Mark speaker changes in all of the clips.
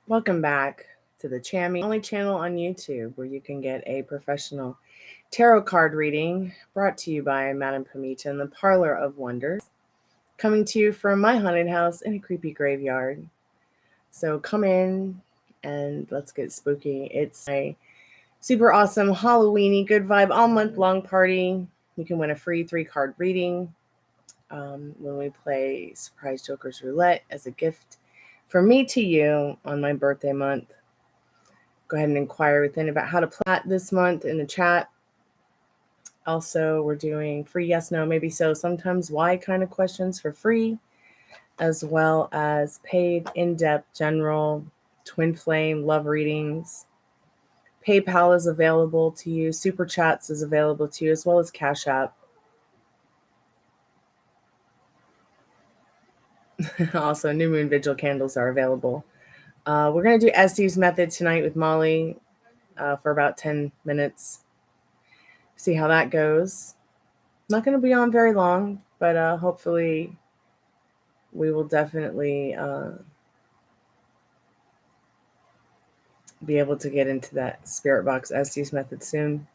Speaker 1: Welcome back to the Chammy, only channel on YouTube where you can get a professional tarot card reading brought to you by Madame Pamita in the Parlor of Wonders, coming to you from my haunted house in a creepy graveyard. So come in and let's get spooky. It's a super awesome Halloweeny good vibe all month long party. You can win a free 3-card reading when we play Surprise Jokers Roulette as a gift from me to you on my birthday month. Go ahead and inquire within about how to play this month in the chat. Also, we're doing free yes, no, maybe so, sometimes why kind of questions for free, as well as paid, in-depth, general, twin flame, love readings. PayPal is available to you. Super Chats is available to you, as well as Cash App. Also, New Moon Vigil candles are available. We're going to do Estes method tonight with Molly for about 10 minutes. See how that goes. Not going to be on very long, but hopefully we will definitely be able to get into that Spirit Box Estes method soon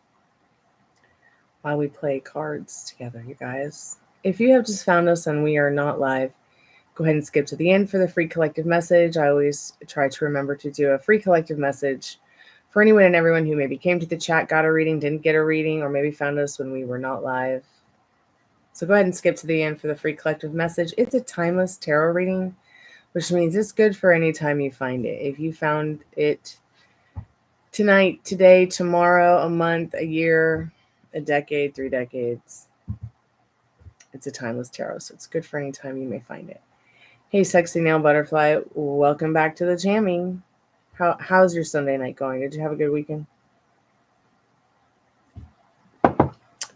Speaker 1: while we play cards together, you guys. If you have just found us and we are not live, go ahead and skip to the end for the free collective message. I always try to remember to do a free collective message for anyone and everyone who maybe came to the chat, got a reading, didn't get a reading, or maybe found us when we were not live. So go ahead and skip to the end for the free collective message. It's a timeless tarot reading, which means it's good for any time you find it. If you found it tonight, today, tomorrow, a month, a year, a decade, 3 decades, it's a timeless tarot. So it's good for any time you may find it. Hey, sexy nail butterfly, welcome back to the jamming. How's your Sunday night going? Did you have a good weekend?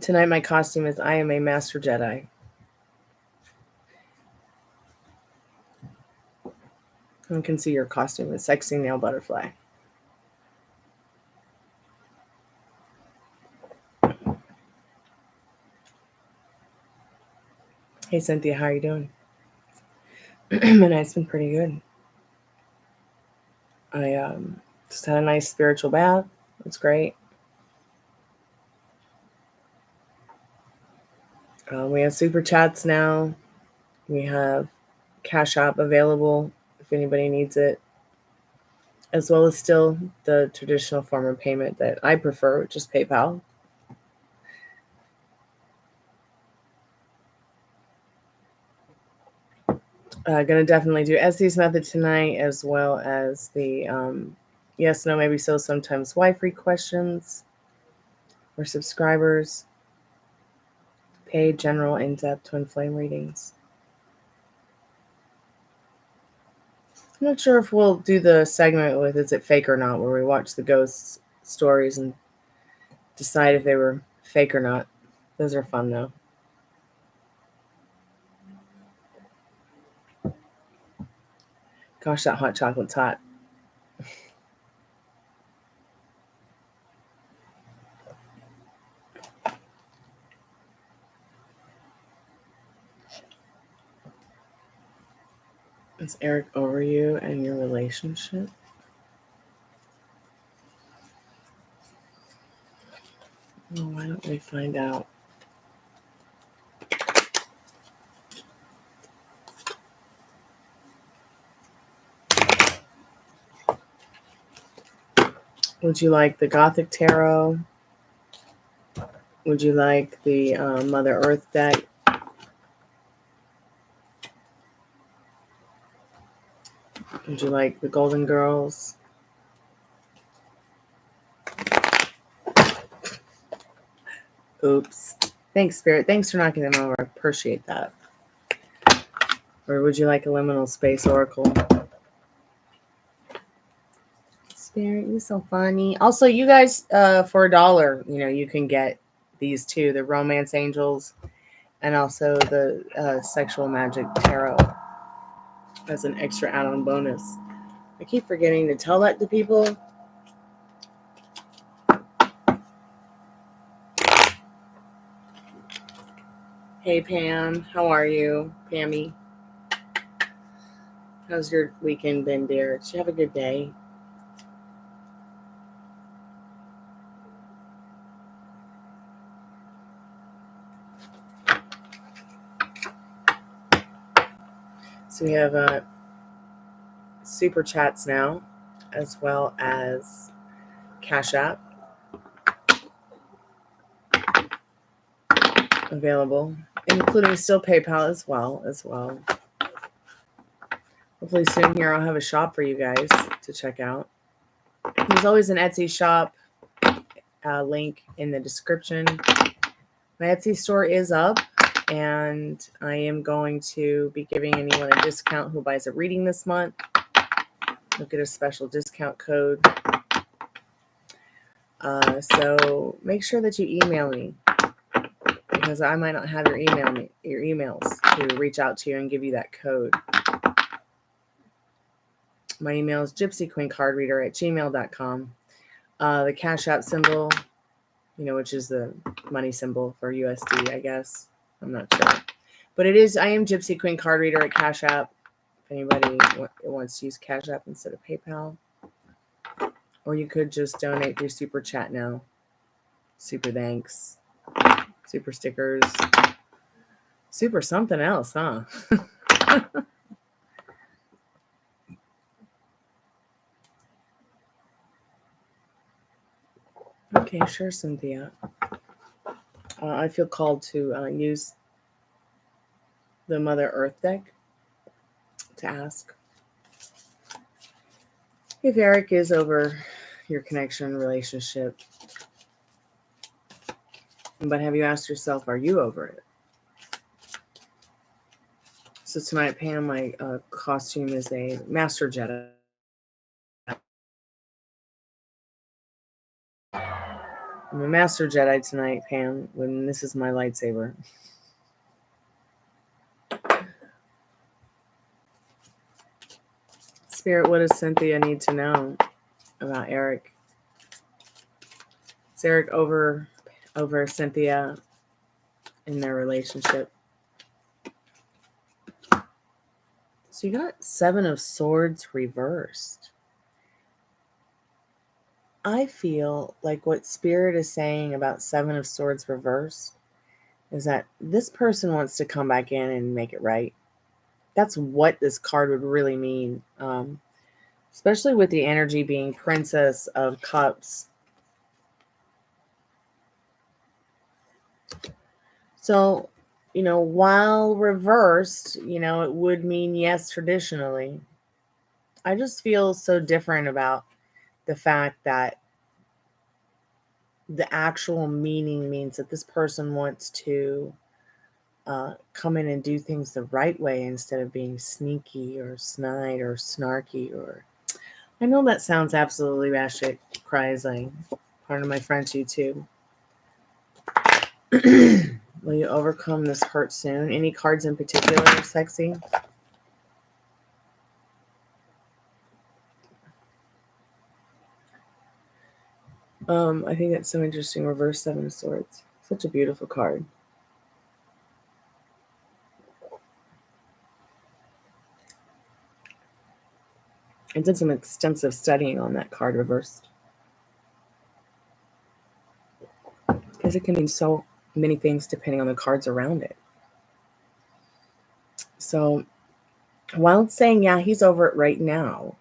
Speaker 1: Tonight my costume is I am a Master Jedi. You can see your costume is sexy nail butterfly. Hey Cynthia, how are you doing? My night's been pretty good. I just had a nice spiritual bath. It's great. We have super chats now. We have Cash App available if anybody needs it, as well as still the traditional form of payment that I prefer, which is PayPal. Gonna definitely do Estes method tonight, as well as the yes, no, maybe so, sometimes why free questions for subscribers, paid, general, in-depth twin flame readings. I'm not sure if we'll do the segment with Is It Fake or Not, where we watch the ghost stories and decide if they were fake or not. Those are fun, though. Gosh, that hot chocolate's hot. Is Eric over you and your relationship? Well, why don't we find out? Would you like the Gothic Tarot? Would you like the Mother Earth deck? Would you like the Golden Girls? Oops. Thanks, Spirit. Thanks for knocking them over. I appreciate that. Or would you like a Liminal Space Oracle? Spirit, you're so funny. Also, you guys, for $1, you can get these two, the Romance Angels and also the Sexual Magic Tarot as an extra add-on bonus. I keep forgetting to tell that to people. Hey, Pam. How are you, Pammy? How's your weekend been, dear? Did you have a good day? So we have super chats now, as well as Cash App available, including still PayPal as well. Hopefully soon here I'll have a shop for you guys to check out. There's always an Etsy shop link in the description. My Etsy store is up, and I am going to be giving anyone a discount who buys a reading this month. You'll get a special discount code. So make sure that you email me, because I might not have your emails to reach out to you and give you that code. My email is gypsyqueencardreader@gmail.com. The Cash App symbol, which is the money symbol for USD, I guess. I'm not sure. But it is, I am Gypsy Queen Card Reader at Cash App. If anybody wants to use Cash App instead of PayPal. Or you could just donate through Super Chat now. Super thanks. Super stickers. Super something else, huh? Okay, sure, Cynthia. I feel called to use the Mother Earth deck to ask if Eric is over your connection relationship. But have you asked yourself, are you over it? So tonight, Pam, my costume is a Master Jedi. I'm a Master Jedi tonight, Pam, when this is my lightsaber. Spirit, what does Cynthia need to know about Eric? Is Eric over Cynthia in their relationship? So you got 7 of Swords reversed. I feel like what Spirit is saying about 7 of Swords reversed is that this person wants to come back in and make it right. That's what this card would really mean. Especially with the energy being Princess of Cups. So, while reversed, it would mean yes traditionally. I just feel so different about the fact that the actual meaning means that this person wants to come in and do things the right way instead of being sneaky or snide or snarky. Or I know that sounds absolutely batshit crazy. Pardon my French, YouTube. Will you overcome this hurt soon? Any cards in particular, sexy? I think that's so interesting. Reverse 7 of Swords. Such a beautiful card. I did some extensive studying on that card reversed, because it can mean so many things depending on the cards around it. So while it's saying, yeah, he's over it right now,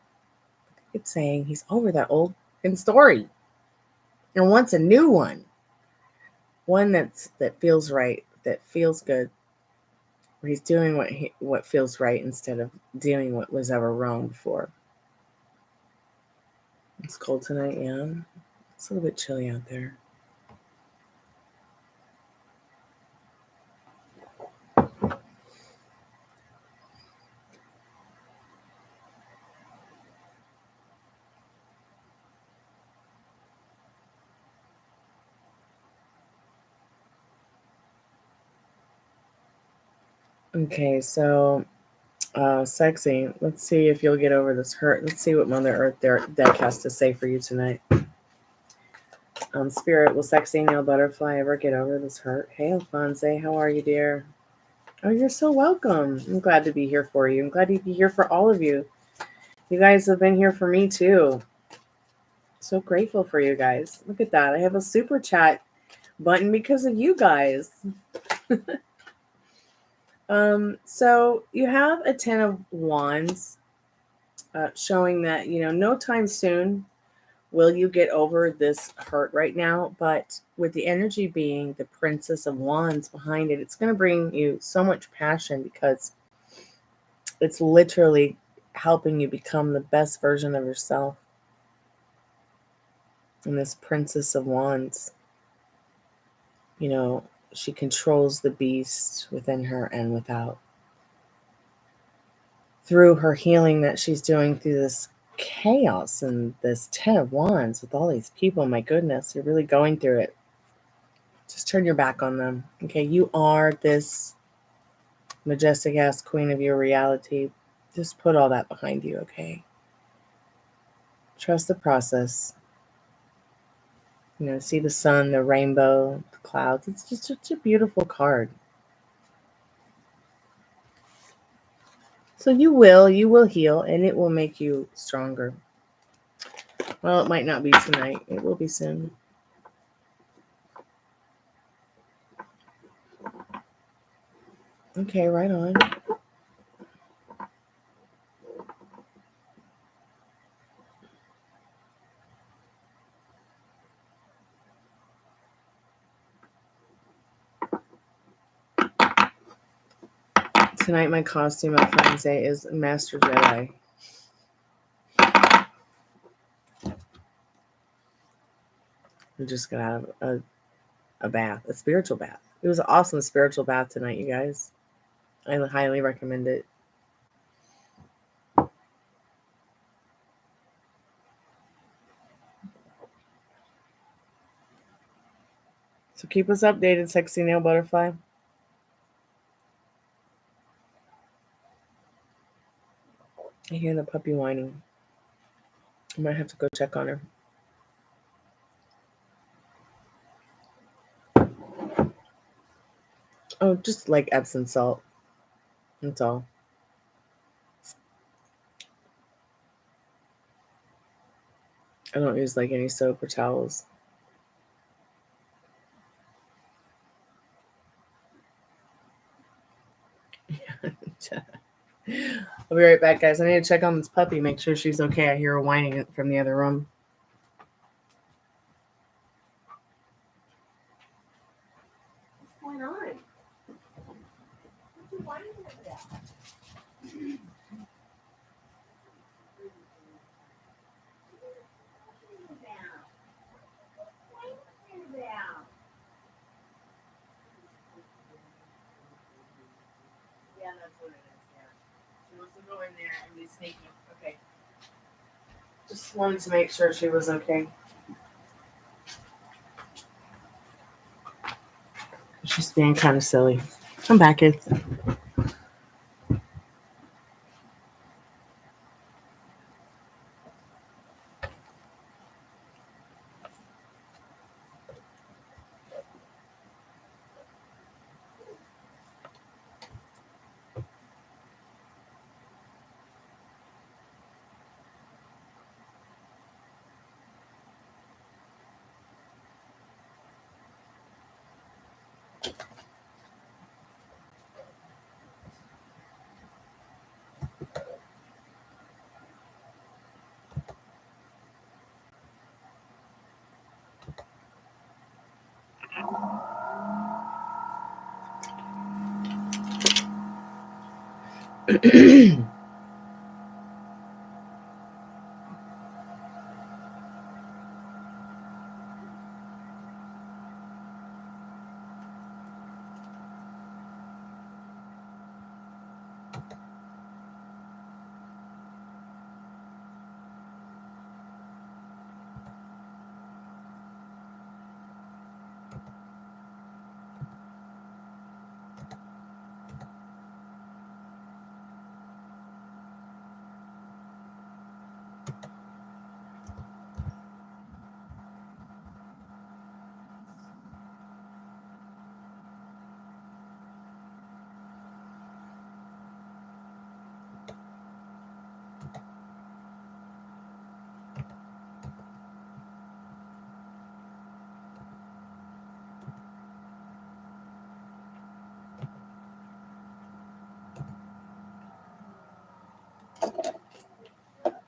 Speaker 1: it's saying he's over that old story and wants a new one. One that feels right, that feels good, where he's doing what feels right instead of doing what was ever wrong before. It's cold tonight, yeah. It's a little bit chilly out there. Okay, so sexy. Let's see if you'll get over this hurt. Let's see what Mother Earth deck has to say for you tonight. Spirit, will sexy Neil Butterfly ever get over this hurt? Hey, Alfonse, how are you, dear? Oh, you're so welcome. I'm glad to be here for you. I'm glad to be here for all of you. You guys have been here for me too. So grateful for you guys. Look at that. I have a super chat button because of you guys. So you have a 10 of Wands, showing that, no time soon will you get over this hurt right now, but with the energy being the Princess of Wands behind it, it's going to bring you so much passion because it's literally helping you become the best version of yourself. And this Princess of Wands, she controls the beast within her and without. Through her healing that she's doing through this chaos and this 10 of Wands with all these people, my goodness, you're really going through it. Just turn your back on them. Okay, you are this majestic ass queen of your reality. Just put all that behind you, okay? Trust the process. See the sun, the rainbow, the clouds. It's just such a beautiful card. So you will heal, and it will make you stronger. Well, it might not be tonight. It will be soon. Okay, right on. Tonight, my costume, my friends say, is Master Jedi. We just got out of a bath, a spiritual bath. It was an awesome spiritual bath tonight, you guys. I highly recommend it. So keep us updated, sexy nail butterfly. I hear the puppy whining. I might have to go check on her. Oh, just like Epsom salt. That's all. I don't use like any soap or towels. I'll be right back, guys. I need to check on this puppy, make sure she's okay. I hear her whining from the other room. What's going on? What are you whining about? Yeah, that's what it is. Yeah. She wants to go in there and be sneaky. Okay. Just wanted to make sure she was okay. She's being kind of silly. Come back, kids.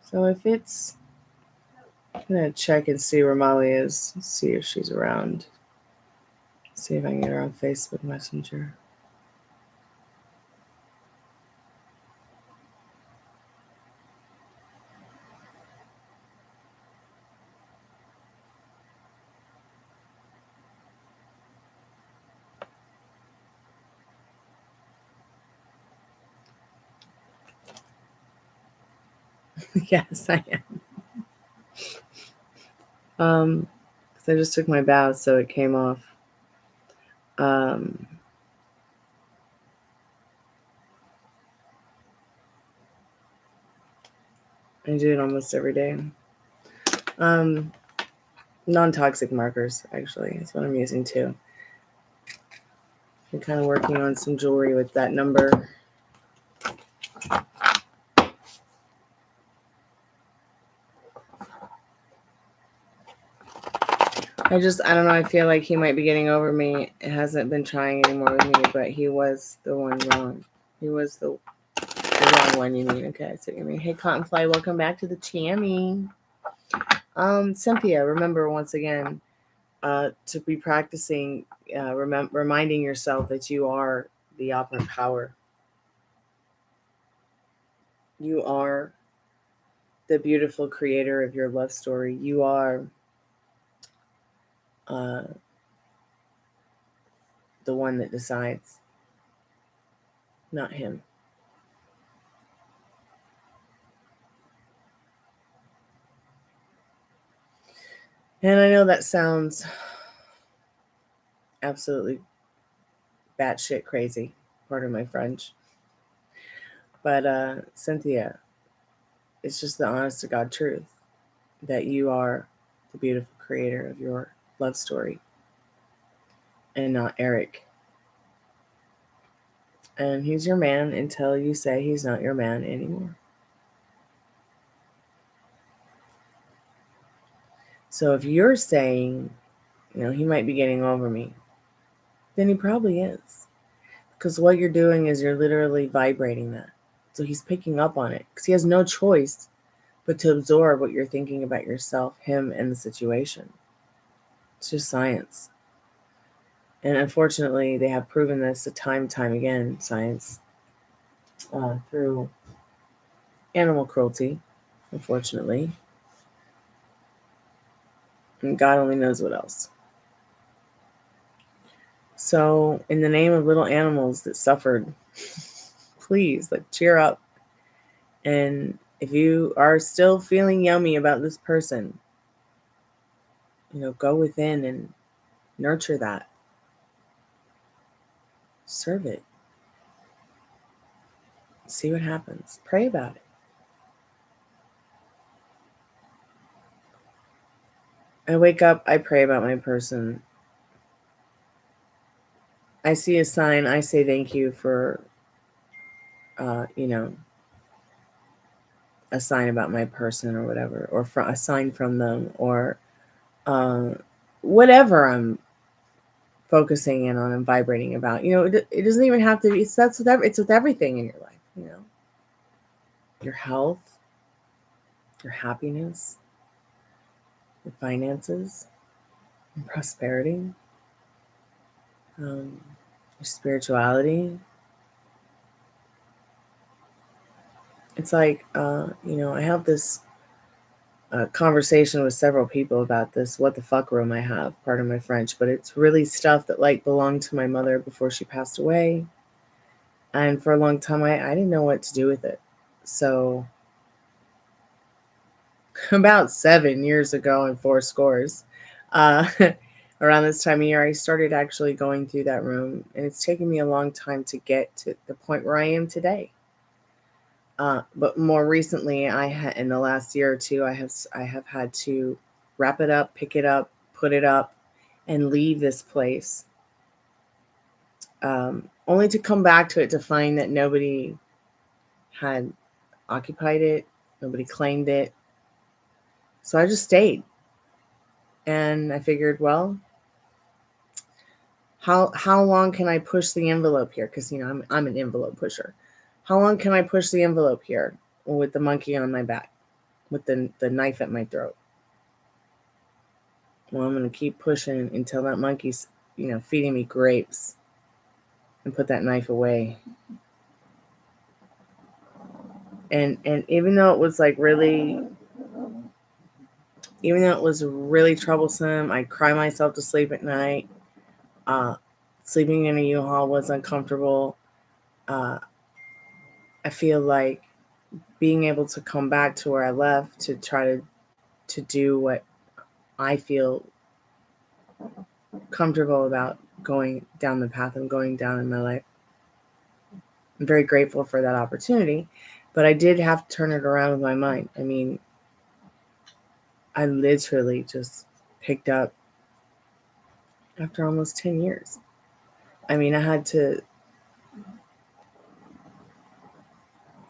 Speaker 1: So if it's, I'm gonna check and see where Molly is. See if she's around. See if I can get her on Facebook Messenger. Yes, I am. Because I just took my bath, so it came off. Um, I do it almost every day. Non-toxic markers, actually, is what I'm using too. I'm kind of working on some jewelry with that number. I don't know, I feel like he might be getting over me. It hasn't been trying anymore with me, but he was the one wrong. He was the wrong one, you mean. Okay, so you mean, hey, Cottonfly, welcome back to the Chammy. Cynthia, remember once again, to be practicing, reminding yourself that you are the operant power. You are the beautiful creator of your love story. You are the one that decides, not him. And I know that sounds absolutely batshit crazy, pardon my French. But Cynthia, it's just the honest to God truth that you are the beautiful creator of your love story and not Eric. And he's your man until you say he's not your man anymore. So if you're saying, he might be getting over me, then he probably is. Because what you're doing is you're literally vibrating that. So he's picking up on it because he has no choice but to absorb what you're thinking about yourself, him, and the situation. It's just science. And unfortunately, they have proven this time and time again, science, through animal cruelty, unfortunately. And God only knows what else. So, in the name of little animals that suffered, please, cheer up. And if you are still feeling yummy about this person, go within and nurture that. Serve it. See what happens. Pray about it. I wake up, I pray about my person. I see a sign, I say thank you for, a sign about my person or whatever, or a sign from them, or whatever I'm focusing in on and vibrating about. It doesn't even have to be. It's with everything in your life. Your health, your happiness, your finances, your prosperity, your spirituality. It's like, I have this conversation with several people about this what the fuck room I have, pardon my French, but it's really stuff that belonged to my mother before she passed away. And for a long time, I didn't know what to do with it. So about 7 years ago and 4 scores, uh, around this time of year, I started actually going through that room, and it's taken me a long time to get to the point where I am today. But more recently, in the last year or two, I have had to wrap it up, pick it up, put it up, and leave this place. Only to come back to it to find that nobody had occupied it, nobody claimed it. So I just stayed, and I figured, well, how long can I push the envelope here? Because I'm an envelope pusher. How long can I push the envelope here with the monkey on my back? with the knife at my throat. Well, I'm going to keep pushing until that monkey's, feeding me grapes and put that knife away. And even though it was really troublesome, I'd cry myself to sleep at night. Sleeping in a U-Haul was uncomfortable. I feel like being able to come back to where I left to try to do what I feel comfortable about going down the path I'm going down in my life. I'm very grateful for that opportunity, but I did have to turn it around with my mind. I mean, I literally just picked up after almost 10 years. I mean, I had to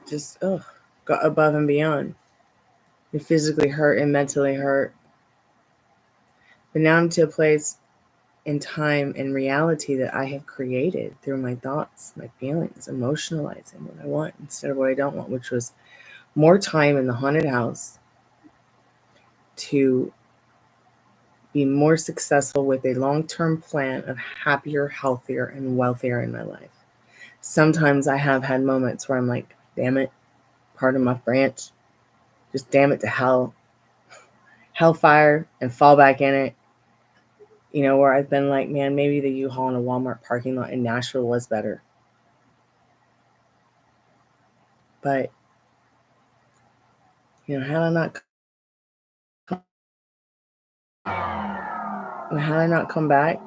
Speaker 1: just go above and beyond. It physically hurt and mentally hurt. But now I'm to a place in time and reality that I have created through my thoughts, my feelings, emotionalizing what I want instead of what I don't want, which was more time in the haunted house to be more successful with a long-term plan of happier, healthier, and wealthier in my life. Sometimes I have had moments where I'm like, damn it, pardon my French, just damn it to hellfire, and fall back in it. Where I've been like, man, maybe the U-Haul in a Walmart parking lot in Nashville was better. But, had I not come back,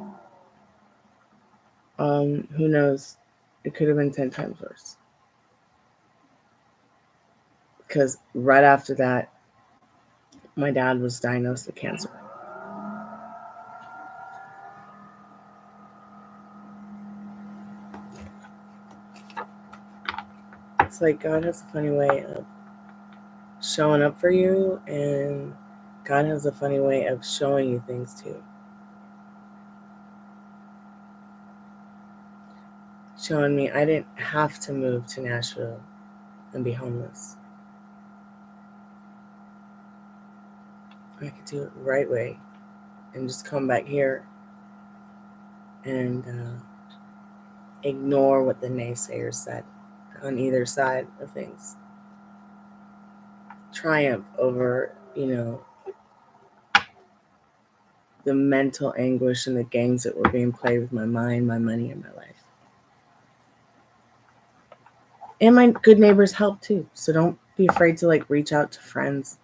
Speaker 1: who knows? It could have been 10 times worse. Because right after that, my dad was diagnosed with cancer. It's like God has a funny way of showing up for you, and God has a funny way of showing you things too. Showing me I didn't have to move to Nashville and be homeless. I could do it the right way and just come back here and ignore what the naysayers said on either side of things. Triumph over, the mental anguish and the games that were being played with my mind, my money, and my life. And my good neighbors help too. So don't be afraid to reach out to friends,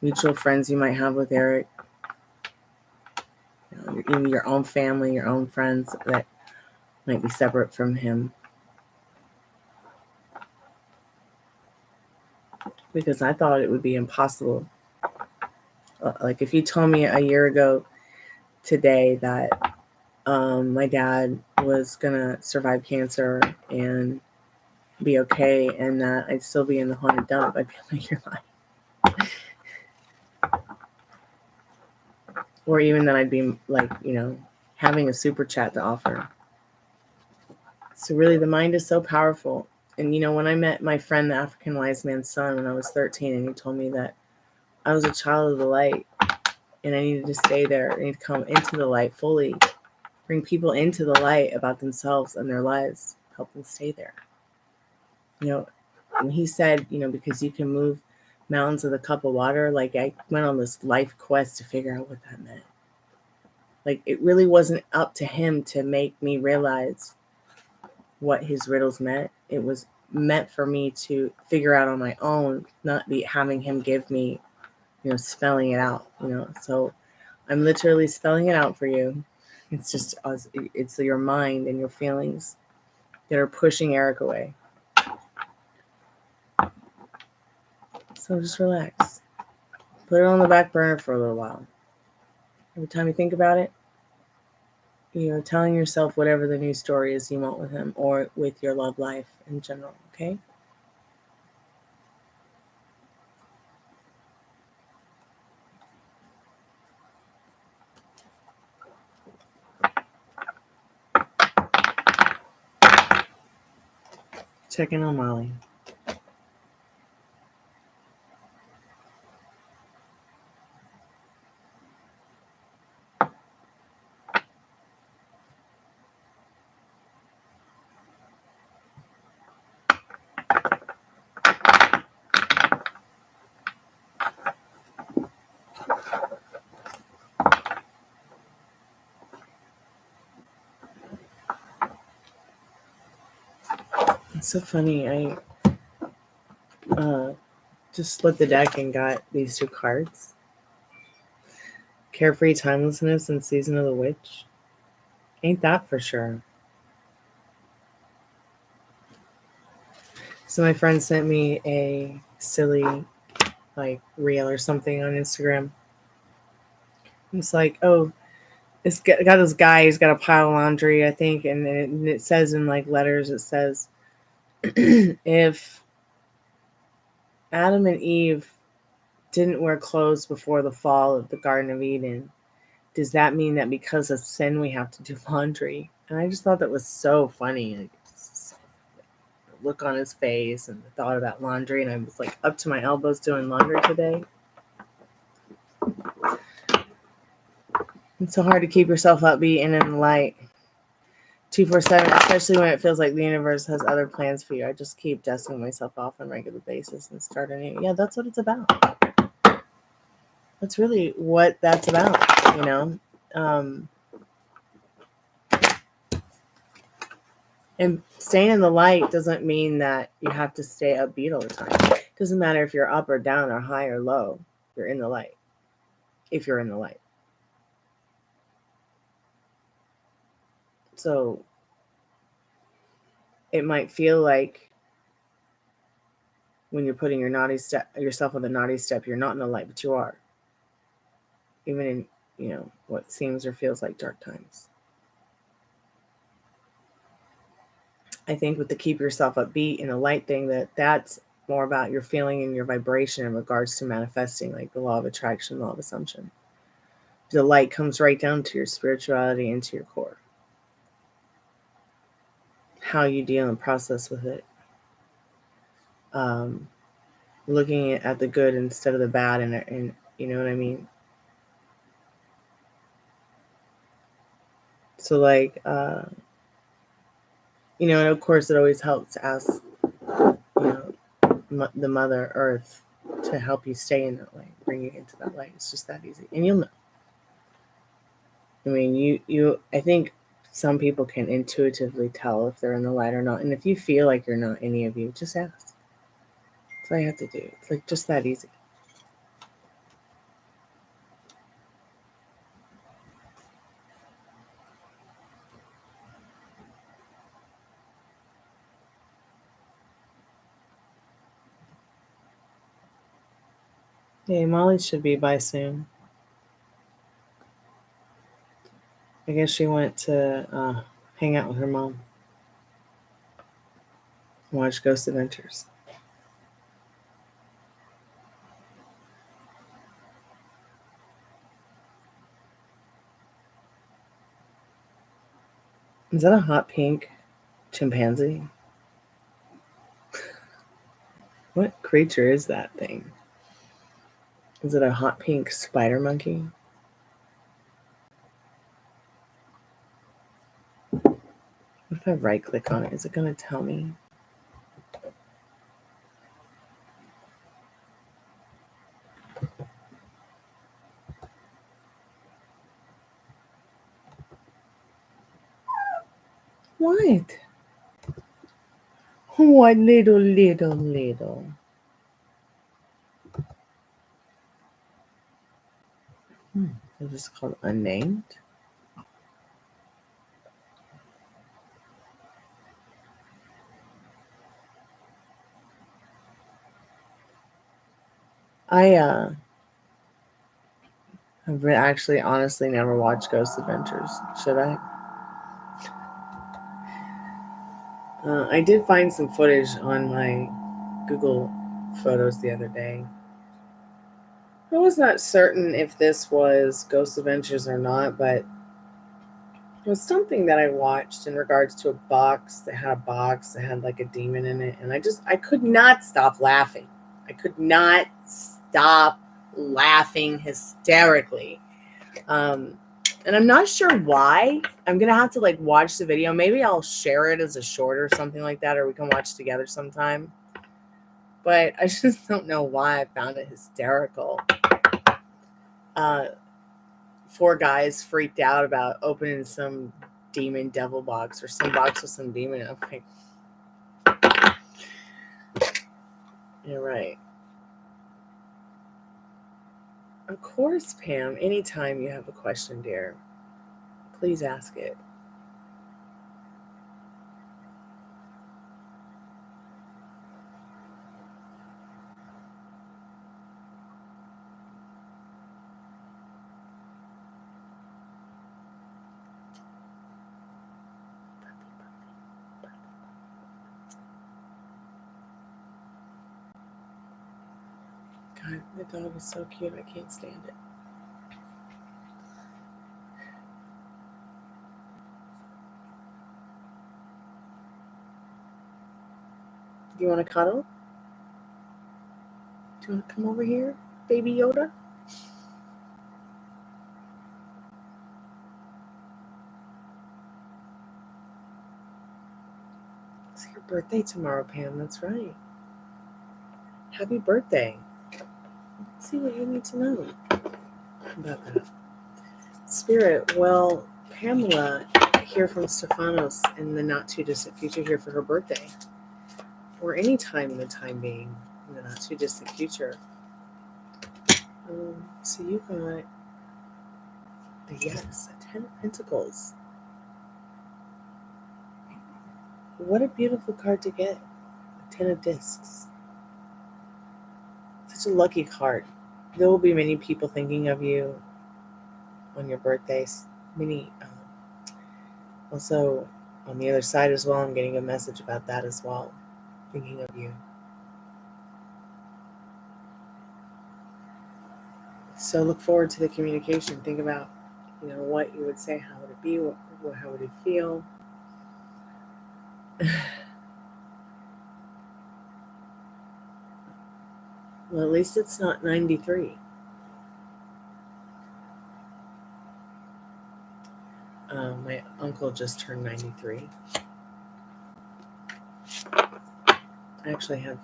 Speaker 1: mutual friends you might have with Eric, even your own family, your own friends that might be separate from him. Because I thought it would be impossible. Like if you told me a year ago today that my dad was gonna survive cancer and be okay, and that I'd still be in the haunted dump, I'd be like, you're lying. Or even that I'd be having a super chat to offer. So really, the mind is so powerful. And when I met my friend, the African wise man's son, when I was 13, and he told me that I was a child of the light, and I needed to stay there. I need to come into the light fully, bring people into the light about themselves and their lives, help them stay there. And he said, because you can move mountains with a cup of water, I went on this life quest to figure out what that meant. It really wasn't up to him to make me realize what his riddles meant. It was meant for me to figure out on my own, not be having him give me, spelling it out, So I'm literally spelling it out for you. It's just us. It's your mind and your feelings that are pushing Eric away. So just relax. Put it on the back burner for a little while. Every time you think about it, telling yourself whatever the new story is you want with him or with your love life in general, okay? Checking on Molly. So funny. I just split the deck and got these 2 cards. Carefree Timelessness and Season of the Witch. Ain't that for sure. So my friend sent me a silly like reel or something on Instagram. It's like, oh, it's got this guy, he's got a pile of laundry, I think, and it says in like letters, it says, if Adam and Eve didn't wear clothes before the fall of the Garden of Eden, does that mean that because of sin we have to do laundry? And I just thought that was so funny. Like, the look on his face and the thought about laundry, and I was like up to my elbows doing laundry today. It's so hard to keep yourself upbeat and in the light 24/7, especially when it feels like the universe has other plans for you. I just keep dusting myself off on a regular basis and start anew. Yeah, that's what it's about. That's really what that's about, you know? And staying in the light doesn't mean that you have to stay upbeat all the time. It doesn't matter if you're up or down or high or low. You're in the light. If you're in the light. So it might feel like when you're putting yourself on the naughty step, you're not in the light, but you are. Even in, what seems or feels like dark times. I think with the keep yourself upbeat and the light thing, that's more about your feeling and your vibration in regards to manifesting, like the law of attraction, law of assumption. The light comes right down to your spirituality and to your core. How you deal and process with it. Looking at the good instead of the bad, and you know what I mean? So like, and of course it always helps to ask, the Mother Earth to help you stay in that light, bring you into that light. It's just that easy. And you'll know. I mean, I think some people can intuitively tell if they're in the light or not. And if you feel like you're not, any of you, just ask. That's all you have to do. It's like just that easy. Hey, Molly should be by soon. I guess she went to hang out with her mom. Watch Ghost Adventures. Is that a hot pink chimpanzee? What creature is that thing? Is it a hot pink spider monkey? What if I right click on it? Is it going to tell me? What? What little. Is this called unnamed? I have actually honestly never watched Ghost Adventures. Should I? I did find some footage on my Google Photos the other day. I was not certain if this was Ghost Adventures or not, but it was something that I watched in regards to a box that had like a demon in it, and I could not stop laughing. I could not stop laughing hysterically. And I'm not sure why. I'm gonna have to like watch the video. Maybe I'll share it as a short or something like that, or we can watch together sometime. But I just don't know why I found it hysterical. 4 guys freaked out about opening some demon devil box or some box with some demon. I'm like, You're right. Of course, Pam. Anytime you have a question, dear, please ask it. God, the dog is so cute. I can't stand it. Do you want to cuddle? Do you want to come over here, baby Yoda? It's your birthday tomorrow, Pam. That's right. Happy birthday. Let's see what you need to know about that. Spirit, well, Pamela here from Stefanos in the not too distant future here for her birthday. Or any time in the time being in the not too distant future. So you got the yes, a 10 of Pentacles. What a beautiful card to get. A 10 of Discs. Such a lucky card. There will be many people thinking of you on your birthdays. Many. Also, on the other side as well, I'm getting a message about that as well. Thinking of you. So look forward to the communication. Think about, what you would say. How would it be? How would it feel? Well, at least it's not 93. My uncle just turned 93. I actually have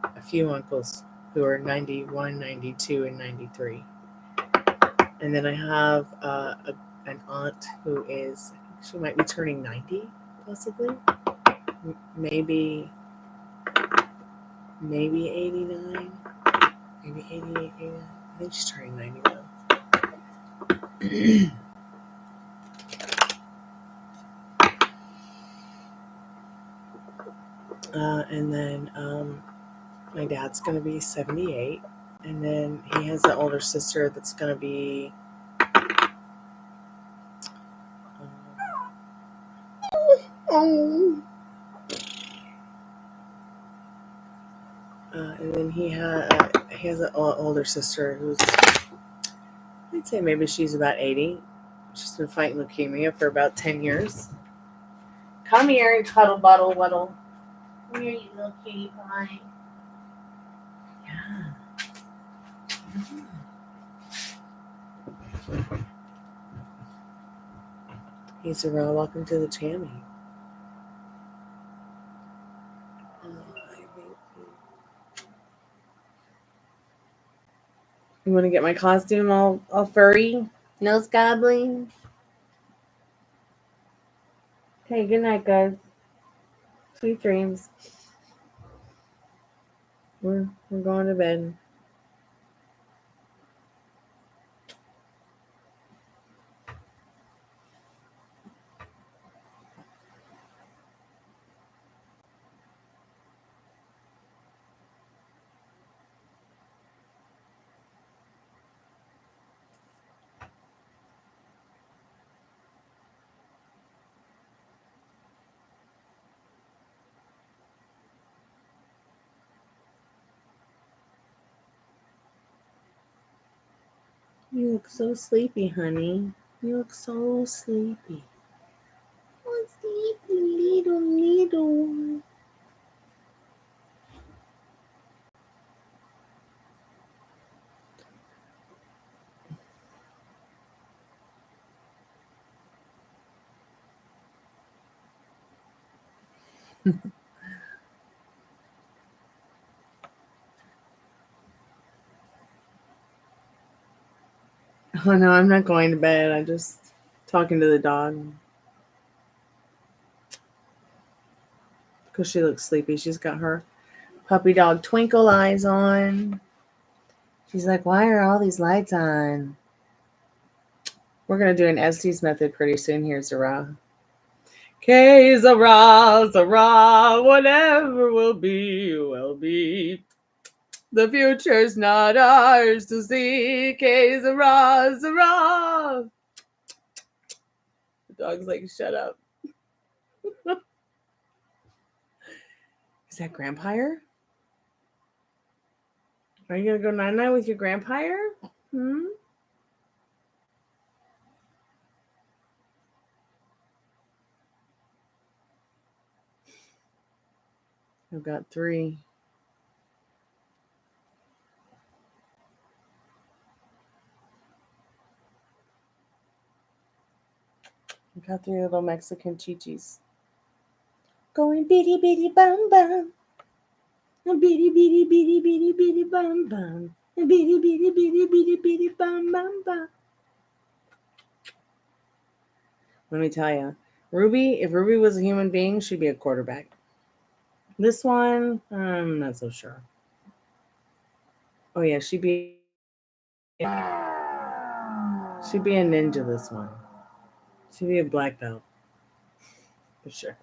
Speaker 1: a few uncles who are 91, 92, and 93. And then I have an aunt who is, I think she might be turning 90, possibly. Maybe 89, maybe 88, 89. I think she's turning 90 though. And then my dad's going to be 78. And then he has an older sister that's going to be... and then he has an older sister who's... I'd say maybe she's about 80. She's been fighting leukemia for about 10 years. Come here, cuddle, bottle, wuddle. Come here, you little cutie pie. Yeah. Hey, Zara, welcome to the Tammy. You want to get my costume all furry? Nose gobbling? Okay, good night, guys. Sweet dreams. We're going to bed. You look so sleepy, honey. You look so sleepy. Oh, sleepy little. Oh no, I'm not going to bed. I'm just talking to the dog. Because she looks sleepy. She's got her Puppy dog twinkle eyes on. She's like, why are all these lights on? We're going to do an Estes method pretty soon here, Zara. K, Zara, Zara, whatever will be, will be. The future's not ours to see. K, Zara, Zara. The dog's like, shut up. Is that Grandpire? Are you going to go night-night with your Grandpire? I've got 3. I've got 3 little Mexican chichis. Going bitty bitty bum bum. Bitty bitty bitty bitty bitty bum bum. Bitty bitty bitty bitty bitty bum bum bum. Let me tell you, Ruby, if Ruby was a human being, she'd be a quarterback. This one, I'm not so sure. Oh yeah, she'd be a ninja this one. She'd be a black belt. For sure.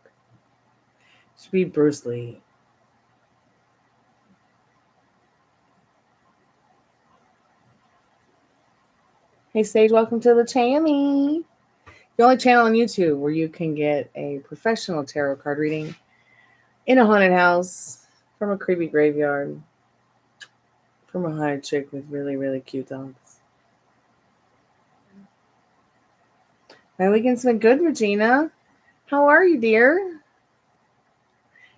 Speaker 1: She'd be Bruce Lee. Hey Sage, welcome to the channel. The only channel on YouTube where you can get a professional tarot card reading in a haunted house, from a creepy graveyard, from a haunted chick with really, really cute dogs. My weekend's been good, Regina. How are you, dear?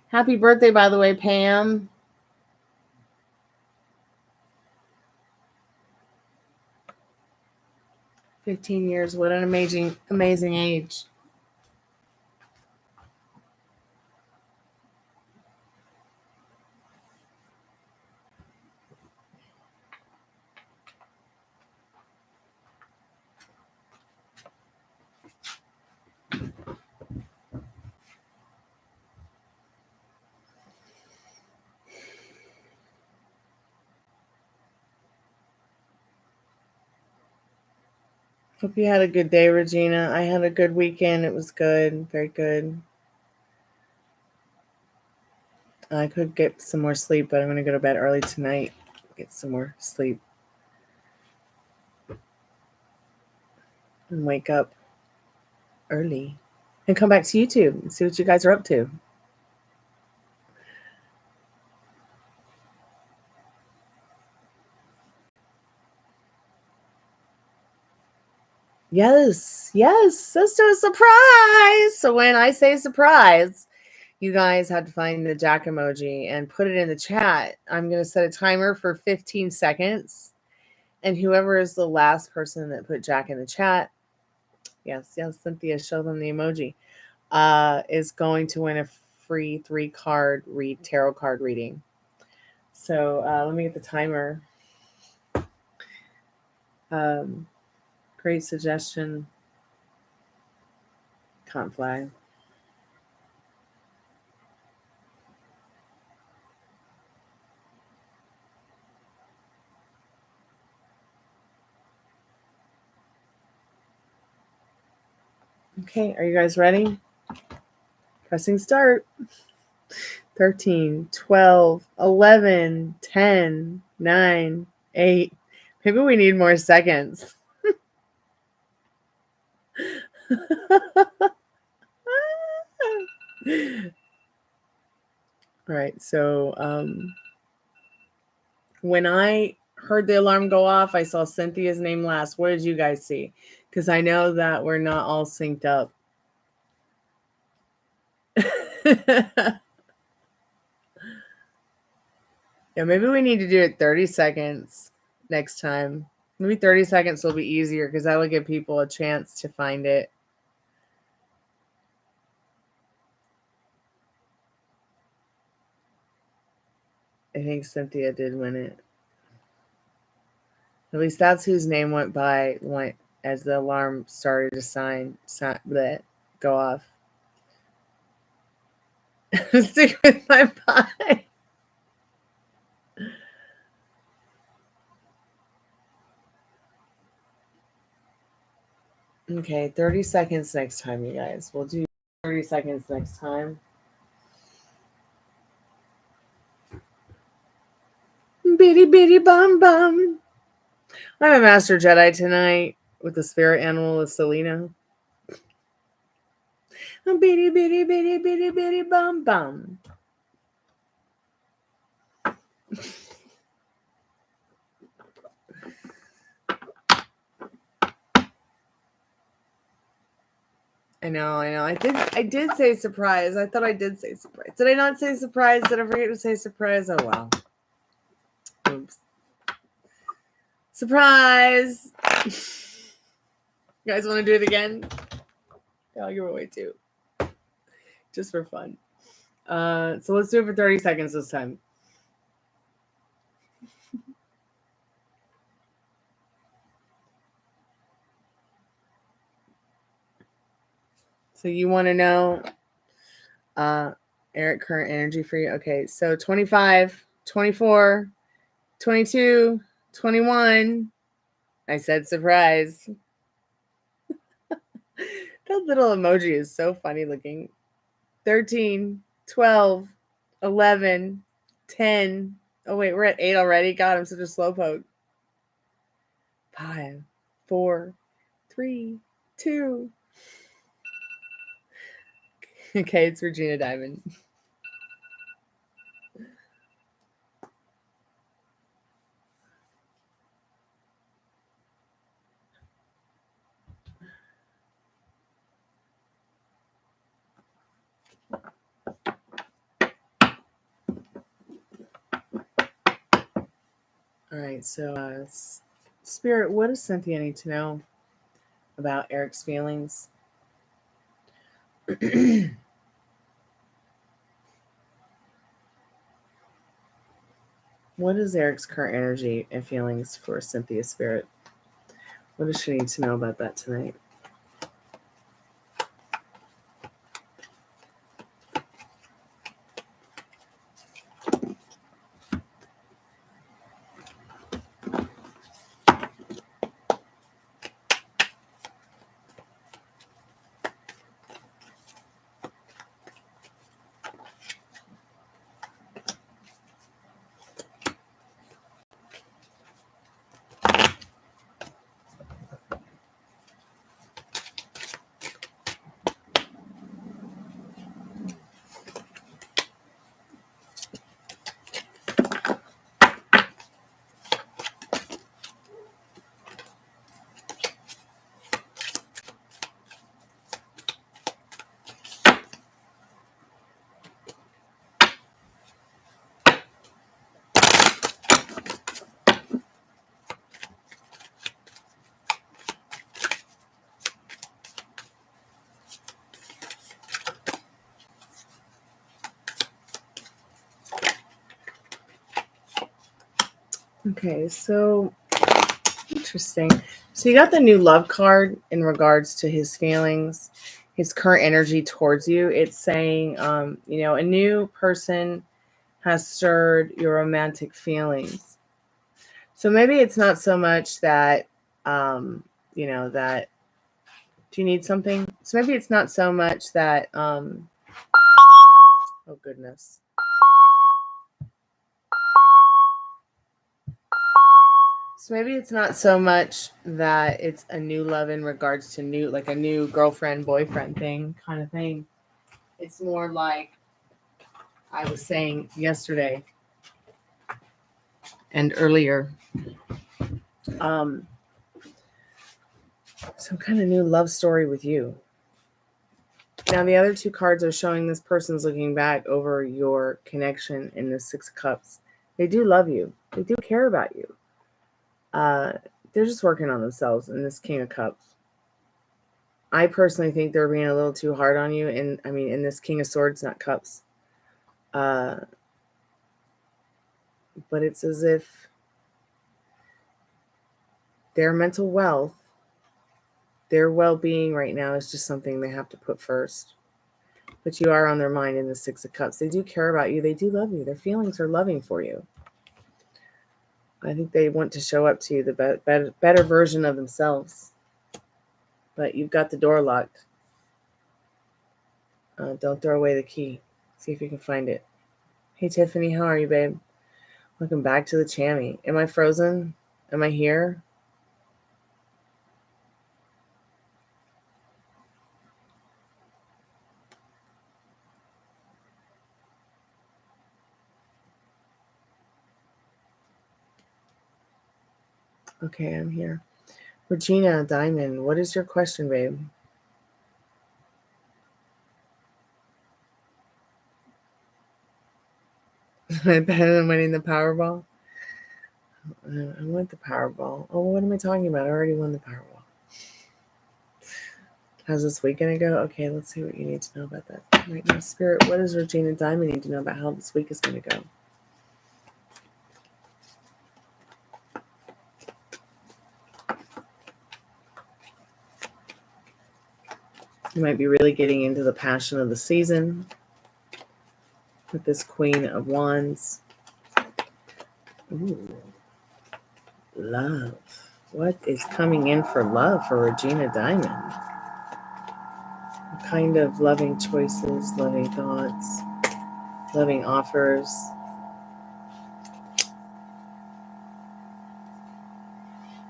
Speaker 1: Happy birthday, by the way, Pam. 15 years, what an amazing, amazing age. Hope you had a good day, Regina. I had a good weekend. It was good. Very good. I could get some more sleep, but I'm going to go to bed early tonight. Get some more sleep. And wake up early. And come back to YouTube and see what you guys are up to. Yes, yes. Let's do a surprise. So when I say surprise, you guys have to find the Jack emoji and put it in the chat. I'm going to set a timer for 15 seconds. And whoever is the last person that put Jack in the chat, yes, Cynthia, show them the emoji, is going to win a free 3-card tarot card reading. So let me get the timer. Great suggestion. Can't fly. Okay, are you guys ready? Pressing start. 13, 12, 11, 10, 9, 8. Maybe we need more seconds. All right, so when I heard the alarm go off, I saw Cynthia's name last. What did you guys see? Because I know that we're not all synced up. Yeah, maybe we need to do it 30 seconds next time. Maybe 30 seconds will be easier because that will give people a chance to find it. I think Cynthia did win it. At least that's whose name went as the alarm started to go off. Stick with my pie. Okay, 30 seconds next time, you guys. We'll do 30 seconds next time. Bitty bitty bum bum. I'm a Master Jedi tonight with the spirit animal of Selena. Bitty bitty bitty bitty bitty bum bum. I know. I did say surprise. I thought I did say surprise. Did I not say surprise? Did I forget to say surprise? Oh well. Oops. Surprise! You guys want to do it again? I'll give it away too. Just for fun. So let's do it for 30 seconds this time. So you want to know Eric, current energy for you? Okay, so 25, 24, 22, 21. I said surprise. That little emoji is so funny looking. 13, 12, 11, 10. Oh, wait, we're at 8 already? God, I'm such a slowpoke. 5, 4, 3, 2. Okay, it's Regina Diamond. All right, so Spirit, what does Cynthia need to know about Eric's feelings? What is Eric's current energy and feelings for Cynthia Spirit? What does she need to know about that tonight? Okay, so interesting. So you got the new love card in regards to his feelings, his current energy towards you. It's saying, a new person has stirred your romantic feelings. So maybe it's not so much that, that. Do you need something? So maybe it's not so much that. Oh goodness. So maybe it's not so much that it's a new love in regards to like a new girlfriend, boyfriend thing kind of thing. It's more like I was saying yesterday and earlier. Some kind of new love story with you. Now, the other two cards are showing this person's looking back over your connection in the Six of Cups. They do love you. They do care about you. They're just working on themselves in this King of Cups. I personally think they're being a little too hard on you. And I mean, in this King of Swords, not Cups. But it's as if their mental wealth, their well-being right now is just something they have to put first. But you are on their mind in the Six of Cups. They do care about you. They do love you. Their feelings are loving for you. I think they want to show up to you the better version of themselves. but you've got the door locked. Don't throw away the key. See if you can find it. Hey, Tiffany, how are you, babe? Welcome back to the Chammy. Am I frozen? Am I here? Okay, I'm here. Regina Diamond, what is your question, babe? Better than winning the Powerball? I want the Powerball. Oh, what am I talking about? I already won the Powerball. How's this week gonna go? Okay, let's see what you need to know about that right now. Spirit, what does Regina Diamond need to know about how this week is gonna go? You might be really getting into the passion of the season with this Queen of Wands. Ooh. Love. What is coming in for love for Regina Diamond? What kind of loving choices, loving thoughts, loving offers?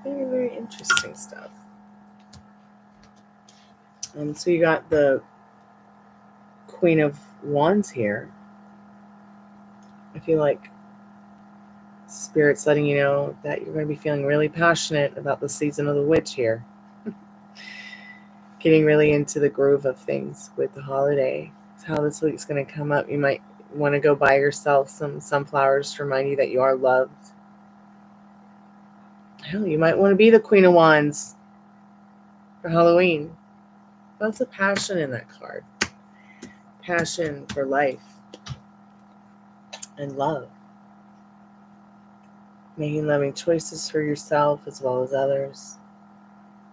Speaker 1: Very, very interesting stuff. So you got the Queen of Wands here. I feel like Spirit's letting you know that you're going to be feeling really passionate about the season of the witch here. Getting really into the groove of things with the holiday. It's how this week's going to come up. You might want to go buy yourself some sunflowers to remind you that you are loved. Hell, you might want to be the Queen of Wands for Halloween. Lots of passion in that card. Passion for life and love. Making loving choices for yourself as well as others.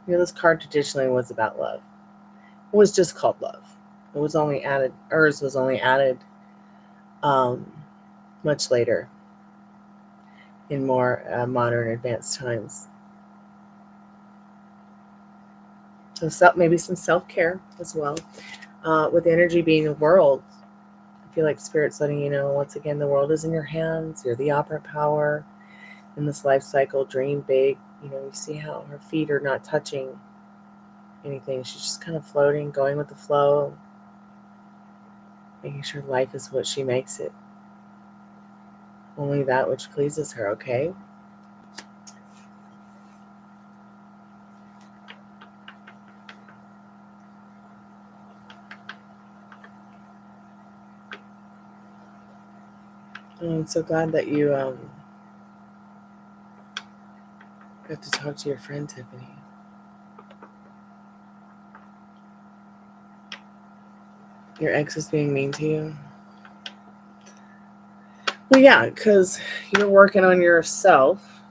Speaker 1: You know, this card traditionally was about love. It was just called love. It was only added, hers was only added much later in more modern advanced times. So maybe some self-care as well. With energy being the world, I feel like Spirit's letting you know, once again, the world is in your hands. You're the operant power in this life cycle. Dream big. You know, you see how her feet are not touching anything. She's just kind of floating, going with the flow, making sure life is what she makes it. Only that which pleases her, okay? I'm so glad that you got to talk to your friend, Tiffany. Your ex is being mean to you? Well, yeah, because you're working on yourself,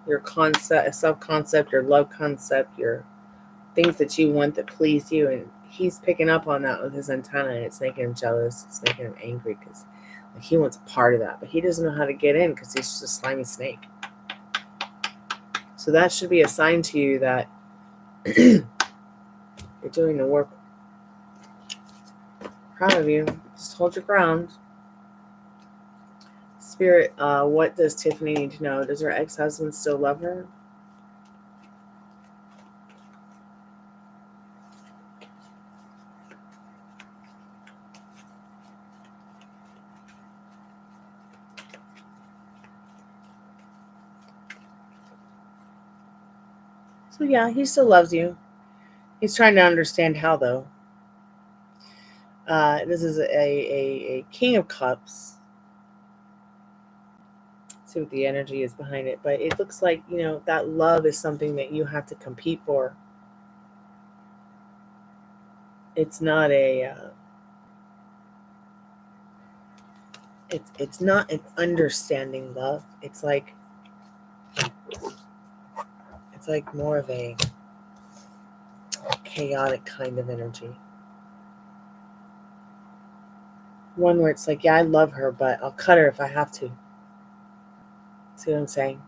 Speaker 1: your concept, self-concept, your love concept, your things that you want that please you, and he's picking up on that with his antenna, and it's making him jealous. It's making him angry because he wants a part of that, but he doesn't know how to get in because he's just a slimy snake. So that should be a sign to you that you're doing the work. Proud of you. Just hold your ground. Spirit, what does Tiffany need to know? Does her ex-husband still love her? So yeah, he still loves you. He's trying to understand how, though. This is a King of Cups. See what the energy is behind it. But it looks like, you know, that love is something that you have to compete for. It's not a... it's not an understanding love. It's like more of a chaotic kind of energy. One where it's like, yeah, I love her, but I'll cut her if I have to. See what I'm saying?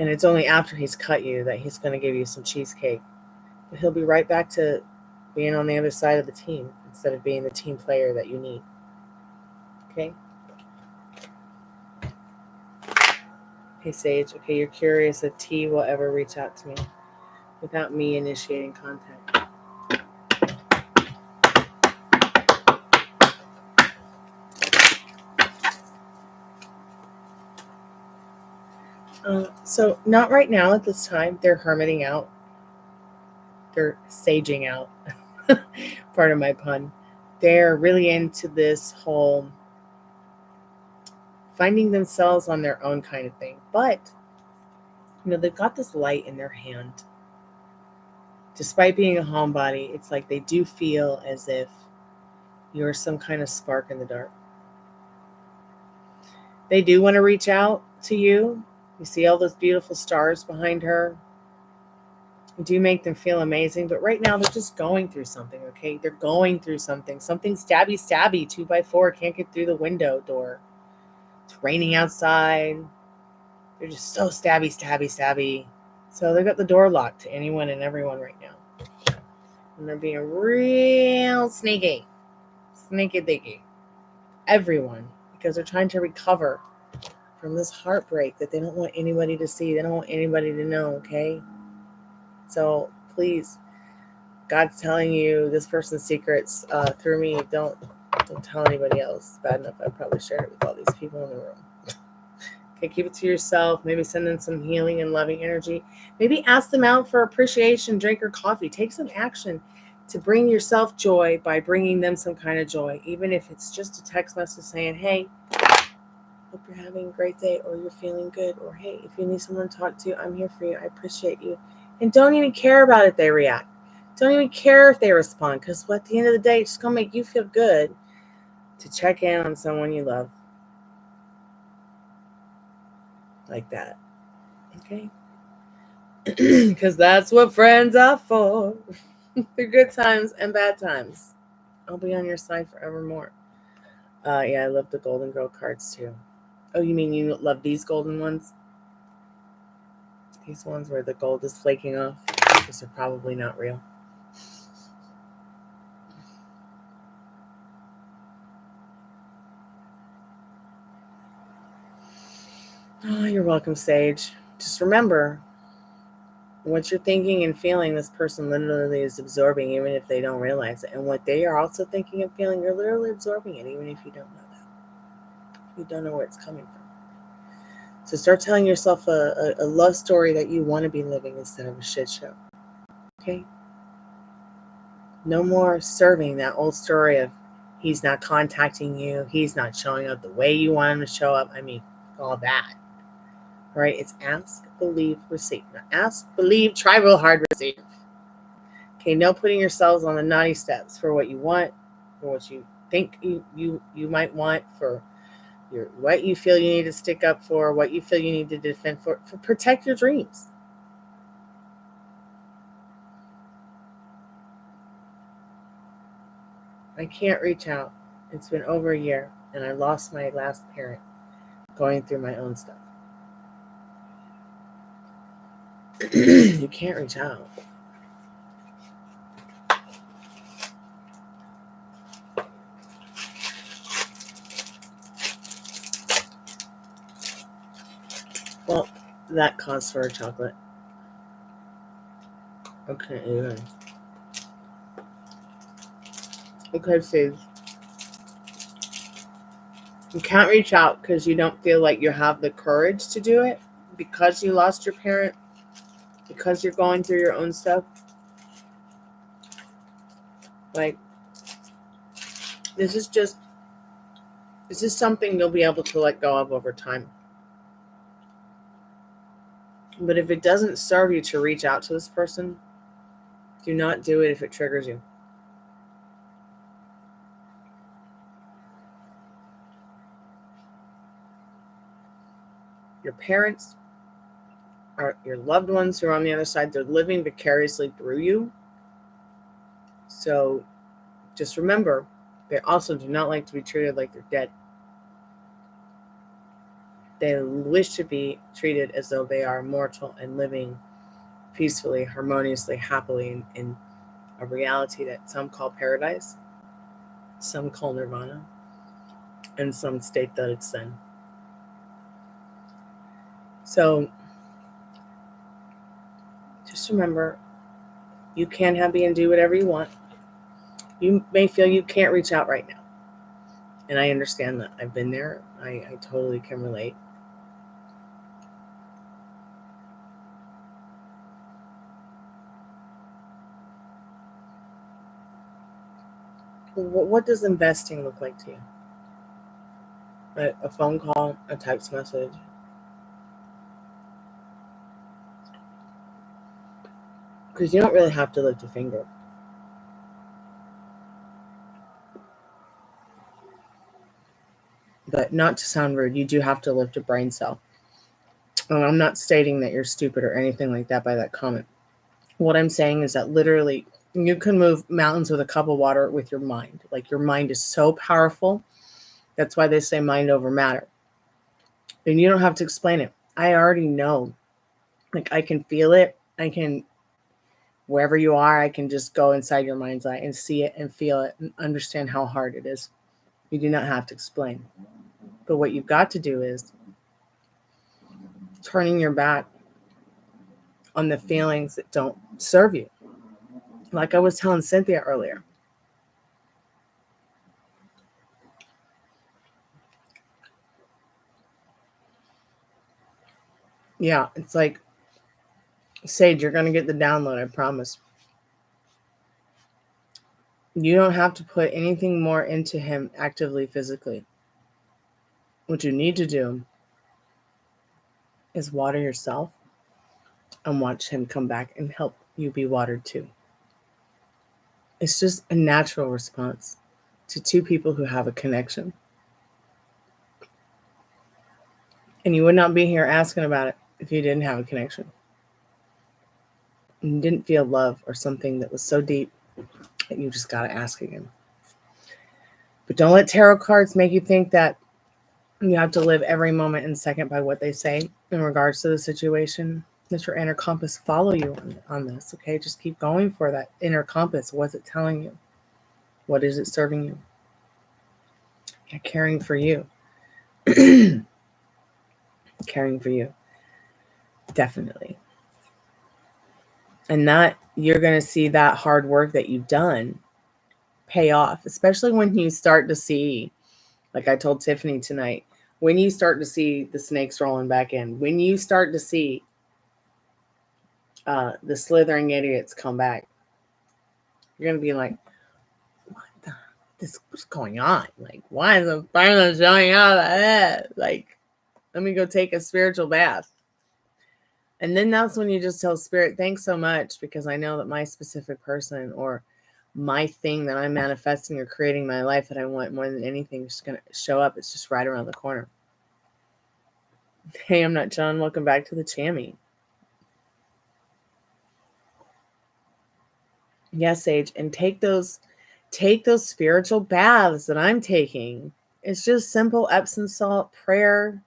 Speaker 1: And it's only after he's cut you that he's going to give you some cheesecake. But he'll be right back to being on the other side of the team instead of being the team player that you need. Okay? Hey, Sage. Okay, you're curious if T will ever reach out to me without me initiating contact. So not right now at this time. They're hermiting out. They're saging out. Part of my pun. They're really into this whole finding themselves on their own kind of thing. But, they've got this light in their hand. Despite being a homebody, it's like they do feel as if you're some kind of spark in the dark. They do want to reach out to you. You see all those beautiful stars behind her. You do make them feel amazing, but right now they're just going through something, okay? They're going through something. Something stabby, 2x4, can't get through the window door. It's raining outside. They're just so stabby. So they've got the door locked to anyone and everyone right now. And they're being real sneaky. Sneaky dicky. Everyone. Because they're trying to recover from this heartbreak that they don't want anybody to see. They don't want anybody to know, okay? So please, God's telling you this person's secrets through me. Don't tell anybody else. It's bad enough I probably shared it with all these people in the room. Okay, keep it to yourself. Maybe send them some healing and loving energy. Maybe ask them out for appreciation, drink or coffee. Take some action to bring yourself joy by bringing them some kind of joy, even if it's just a text message saying, hey, hope you're having a great day, or you're feeling good, or hey, if you need someone to talk to, I'm here for you. I appreciate you. And don't even care about if they react. Don't even care if they respond, because at the end of the day, it's going to make you feel good to check in on someone you love. Like that. Okay? Because that's what friends are for. Through good times and bad times. I'll be on your side forevermore. Yeah, I love the Golden Girl cards too. Oh, you mean you love these golden ones? These ones where the gold is flaking off? These are probably not real. Oh, you're welcome, Sage. Just remember, what you're thinking and feeling, this person literally is absorbing, even if they don't realize it. And what they are also thinking and feeling, you're literally absorbing it, even if you don't know that. You don't know where it's coming from. So start telling yourself a love story that you want to be living instead of a shit show. Okay? No more serving that old story of he's not contacting you, he's not showing up the way you want him to show up. I mean, all that. Right? It's ask, believe, receive. Now, ask, believe, try real hard, receive. Okay, no putting yourselves on the naughty steps for what you want, for what you think you might want, for what you feel you need to stick up for, what you feel you need to defend for protect your dreams. I can't reach out. It's been over a year, and I lost my last parent going through my own stuff. You can't reach out. Well, that costs for a chocolate. Okay, even. Okay, Steve. You can't reach out because you don't feel like you have the courage to do it because you lost your parent, because you're going through your own stuff. Like, this is something you'll be able to let go of over time. But if it doesn't serve you to reach out to this person, do not do it if it triggers you. Your parents are your loved ones who are on the other side. They're living vicariously through you. So just remember, they also do not like to be treated like they're dead. They wish to be treated as though they are mortal and living peacefully, harmoniously, happily in a reality that some call paradise, some call nirvana, and some state that it's sin. So just remember, you can happy and do whatever you want. You may feel you can't reach out right now. And I understand that. I've been there. I totally can relate. What does investing look like to you? A phone call, a text message. Because you don't really have to lift a finger. But not to sound rude, you do have to lift a brain cell. And I'm not stating that you're stupid or anything like that by that comment. What I'm saying is that literally you can move mountains with a cup of water with your mind. Like, your mind is so powerful. That's why they say mind over matter. And you don't have to explain it. I already know. Like, I can feel it. I can, wherever you are, I can just go inside your mind's eye and see it and feel it and understand how hard it is. You do not have to explain. But what you've got to do is turning your back on the feelings that don't serve you. Like I was telling Cynthia earlier. Yeah, it's like, Sage, you're going to get the download, I promise. You don't have to put anything more into him actively, physically. What you need to do is water yourself and watch him come back and help you be watered too. It's just a natural response to two people who have a connection. And you would not be here asking about it if you didn't have a connection. And you didn't feel love or something that was so deep that you just got to ask again. But don't let tarot cards make you think that you have to live every moment and second by what they say in regards to the situation. Let your inner compass follow you on this, okay? Just keep going for that inner compass. What's it telling you? What is it serving you? Yeah, caring for you. Caring for you. Definitely. And that you're going to see that hard work that you've done pay off, especially when you start to see, like I told Tiffany tonight, when you start to see the snakes rolling back in, when you start to see the slithering idiots come back, you're going to be like, what's going on? Like, why is the fire showing out of that? Like, let me go take a spiritual bath. And then that's when you just tell Spirit, thanks so much, because I know that my specific person or my thing that I'm manifesting or creating my life that I want more than anything is just going to show up. It's just right around the corner. Hey, I'm not John. Welcome back to the Chammy. Yes, Sage. And take those spiritual baths that I'm taking. It's just simple Epsom salt prayer,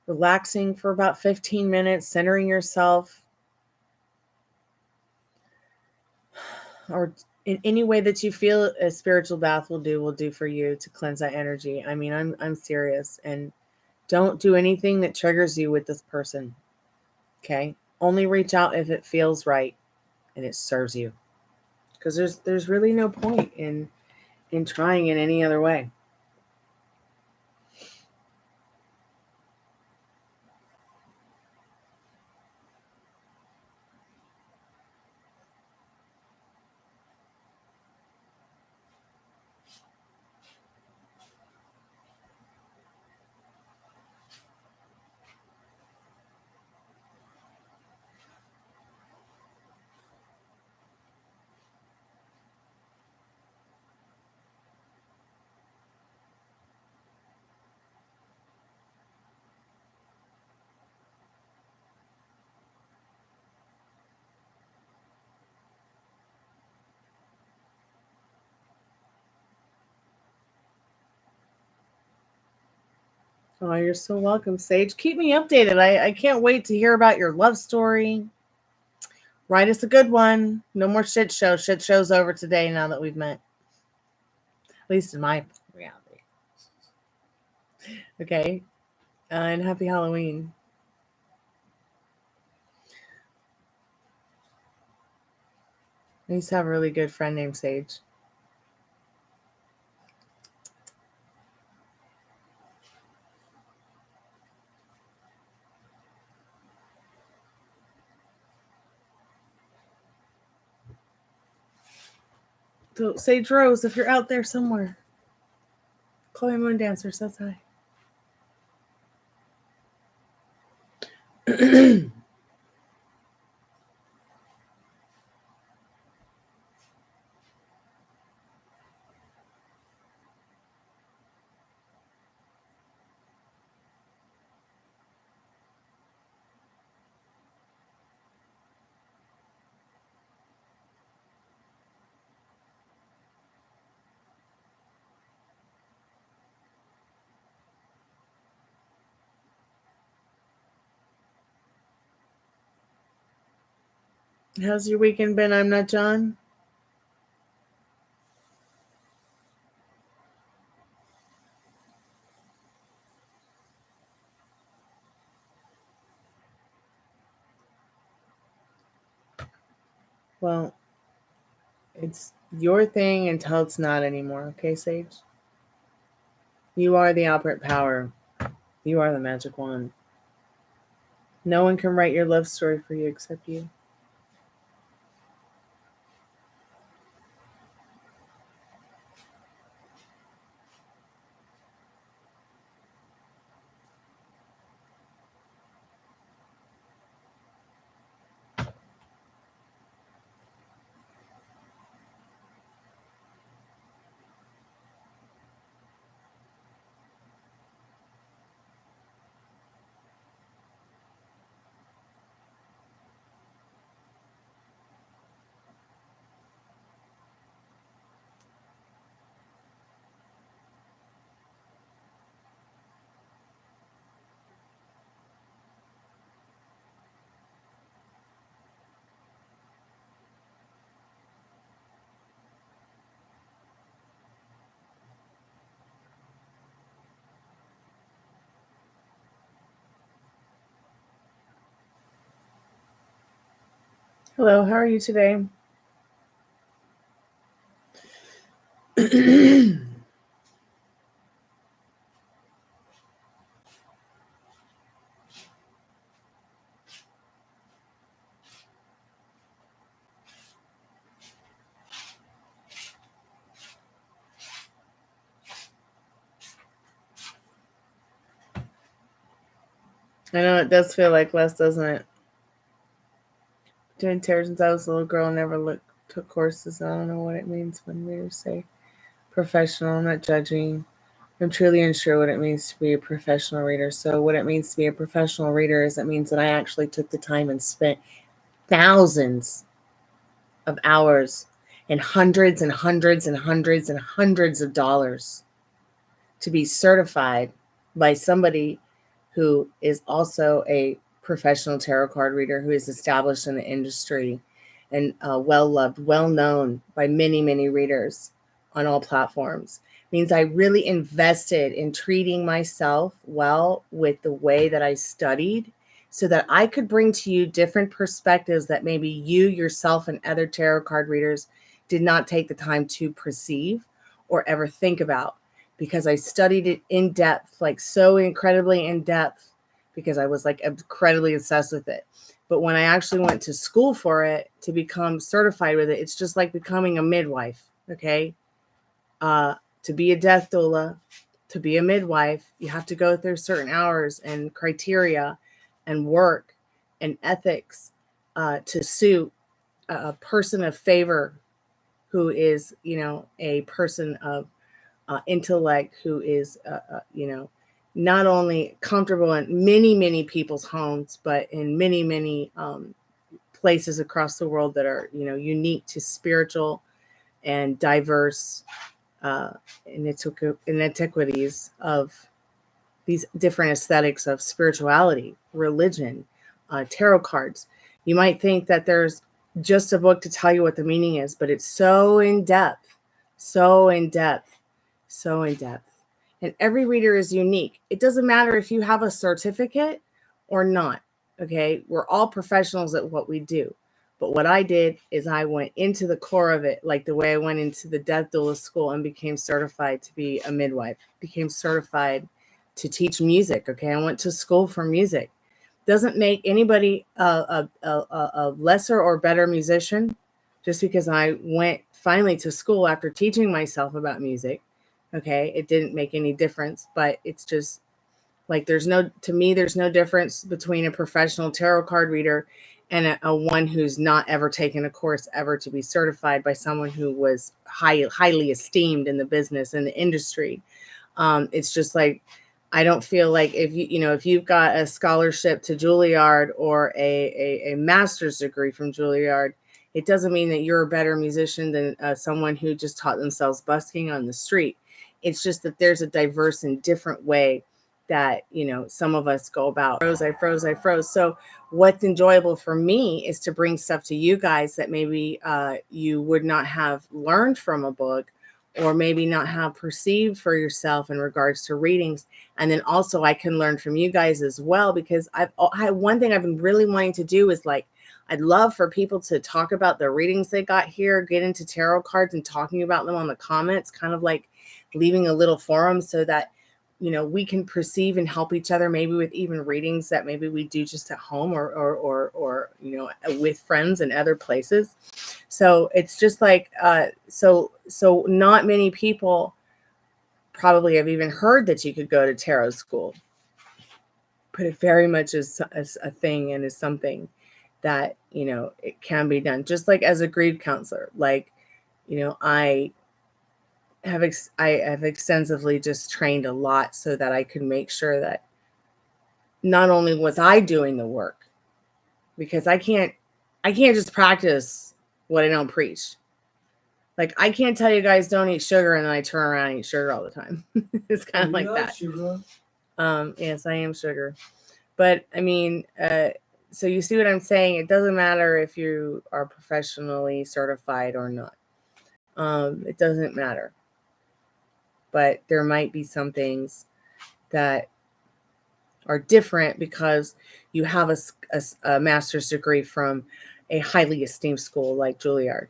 Speaker 1: relaxing for about 15 minutes, centering yourself, or in any way that you feel a spiritual bath will do for you to cleanse that energy. I mean, I'm serious. And don't do anything that triggers you with this person. Okay? Only reach out if it feels right and it serves you. Because there's really no point in trying in any other way. Oh, you're so welcome, Sage. Keep me updated. I can't wait to hear about your love story. Write us a good one. No more shit show. Shit show's over today now that we've met. At least in my reality. Okay? And happy Halloween. I used to have a really good friend named Sage. So, Sage Rose, if you're out there somewhere, Chloe Moon Dancer says hi. How's your weekend been? I'm not John. Well, it's your thing until it's not anymore, okay, Sage? You are the operant power. You are the magic wand. No one can write your love story for you except you. Hello, how are you today? I know it does feel like less, doesn't it? Doing tarot since I was a little girl, never took courses. I don't know what it means when readers say professional. I'm not judging. I'm truly unsure what it means to be a professional reader. So, what it means to be a professional reader is it means that I actually took the time and spent thousands of hours and hundreds and hundreds and hundreds and hundreds of dollars to be certified by somebody who is also a professional tarot card reader who is established in the industry and well loved, well known by many, many readers on all platforms. Means I really invested in treating myself well with the way that I studied so that I could bring to you different perspectives that maybe you yourself and other tarot card readers did not take the time to perceive or ever think about, because I studied it in depth, like so incredibly in depth, because I was like incredibly obsessed with it. But when I actually went to school for it to become certified with it, it's just like becoming a midwife, okay? To be a death doula, to be a midwife, you have to go through certain hours and criteria and work and ethics to suit a person of favor who is, a person of intellect, who is, not only comfortable in many, many people's homes, but in many, many places across the world that are, unique to spiritual and diverse uh, inequities of these different aesthetics of spirituality, religion, tarot cards. You might think that there's just a book to tell you what the meaning is, but it's so in depth, so in depth, so in depth. And every reader is unique. It doesn't matter if you have a certificate or not. Okay. We're all professionals at what we do. But what I did is I went into the core of it, like the way I went into the death doula school and became certified to be a midwife, became certified to teach music. Okay. I went to school for music. Doesn't make anybody a lesser or better musician just because I went finally to school after teaching myself about music. Okay. It didn't make any difference, but it's just like to me, there's no difference between a professional tarot card reader and a one who's not ever taken a course ever to be certified by someone who was highly esteemed in the business and the industry. It's just like, I don't feel like if you've got a scholarship to Juilliard or a master's degree from Juilliard, it doesn't mean that you're a better musician than someone who just taught themselves busking on the street. It's just that there's a diverse and different way that, some of us go about. I froze. So what's enjoyable for me is to bring stuff to you guys that maybe you would not have learned from a book, or maybe not have perceived for yourself in regards to readings. And then also I can learn from you guys as well, because one thing I've been really wanting to do is, like, I'd love for people to talk about the readings they got here, get into tarot cards and talking about them on the comments, kind of like leaving a little forum so that, we can perceive and help each other, maybe with even readings that maybe we do just at home or with friends in other places. So it's just like, so not many people probably have even heard that you could go to tarot school, but it very much is a thing and is something that, it can be done. Just like as a grief counselor, like, I have extensively just trained a lot so that I could make sure that not only was I doing the work, because I can't just practice what I don't preach. Like, I can't tell you guys don't eat sugar and then I turn around and eat sugar all the time. It's kind of like that. Sugar. Yes, I am sugar. But I mean, so you see what I'm saying? It doesn't matter if you are professionally certified or not. It doesn't matter. But there might be some things that are different because you have a master's degree from a highly esteemed school like Juilliard,